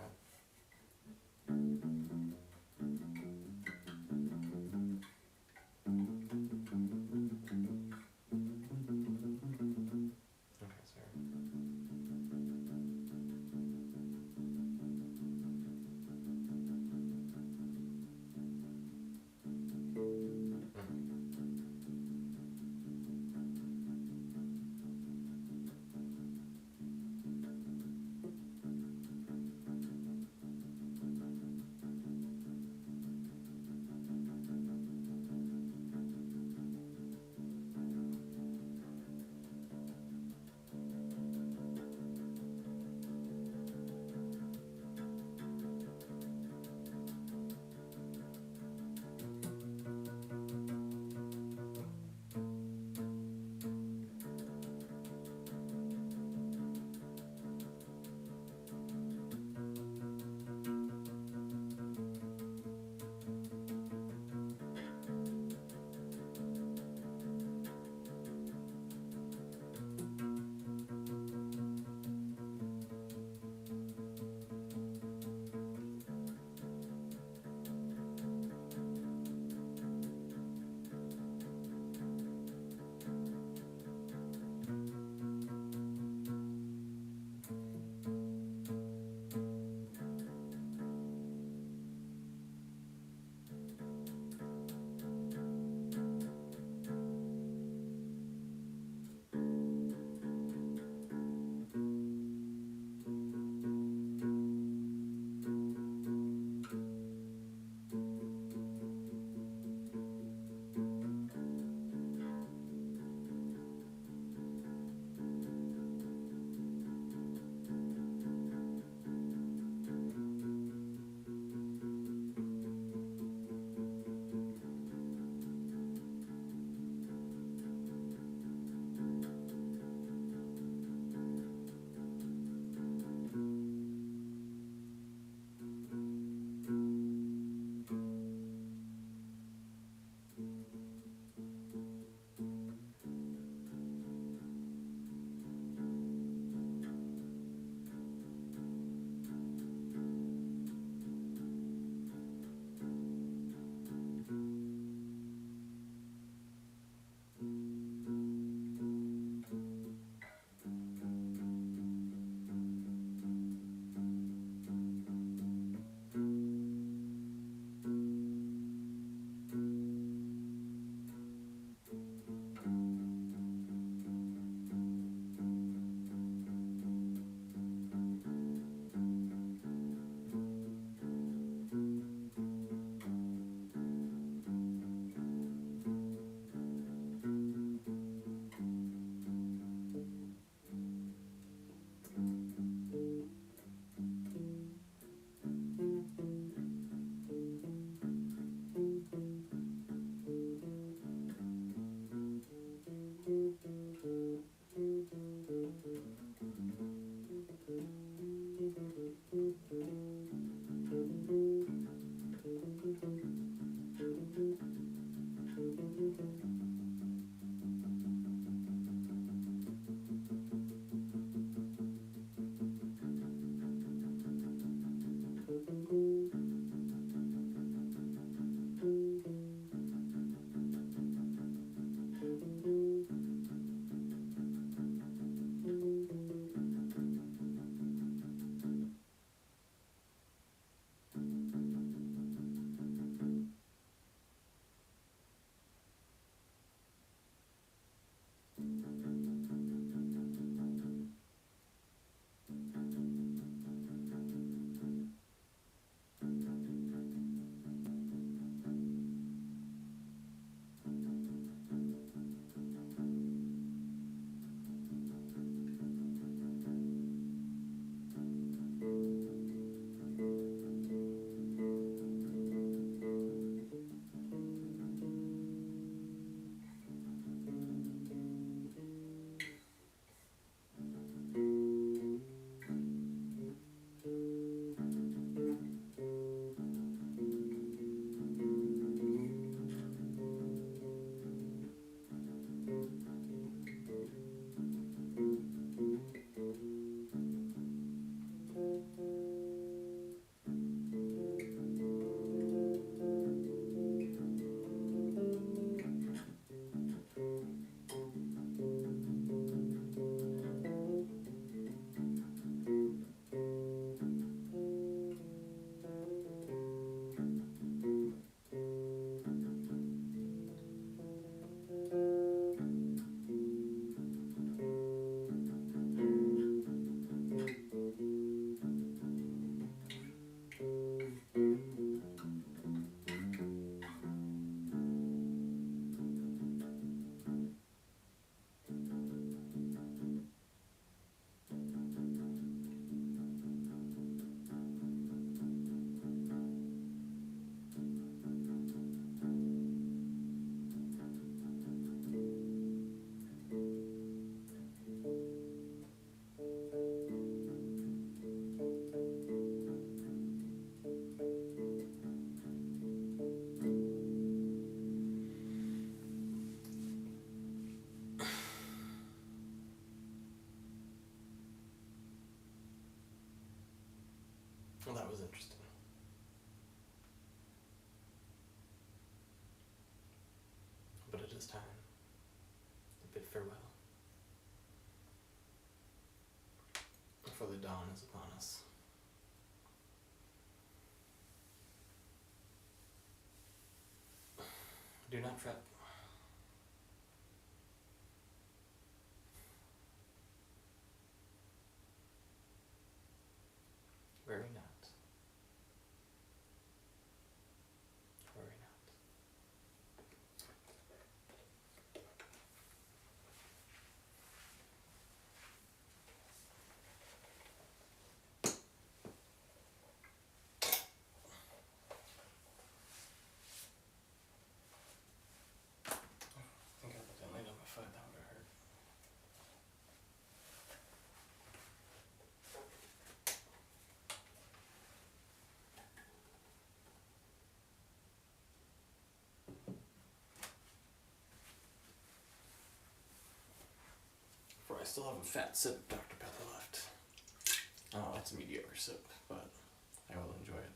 Well, that was interesting. But it is time to bid farewell. For the dawn is upon us. Do not fret. Worry not. Worry not. I think I put that light on my foot, that would have hurt. For I still have a fat sip of Dr. Pepper left. Oh, it's a mediocre sip, but I will enjoy it.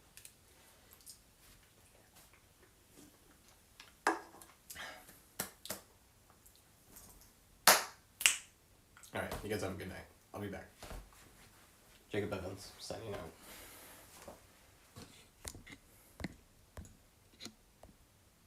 Alright, you guys have a good night. I'll be back. Jacob Evans, signing out.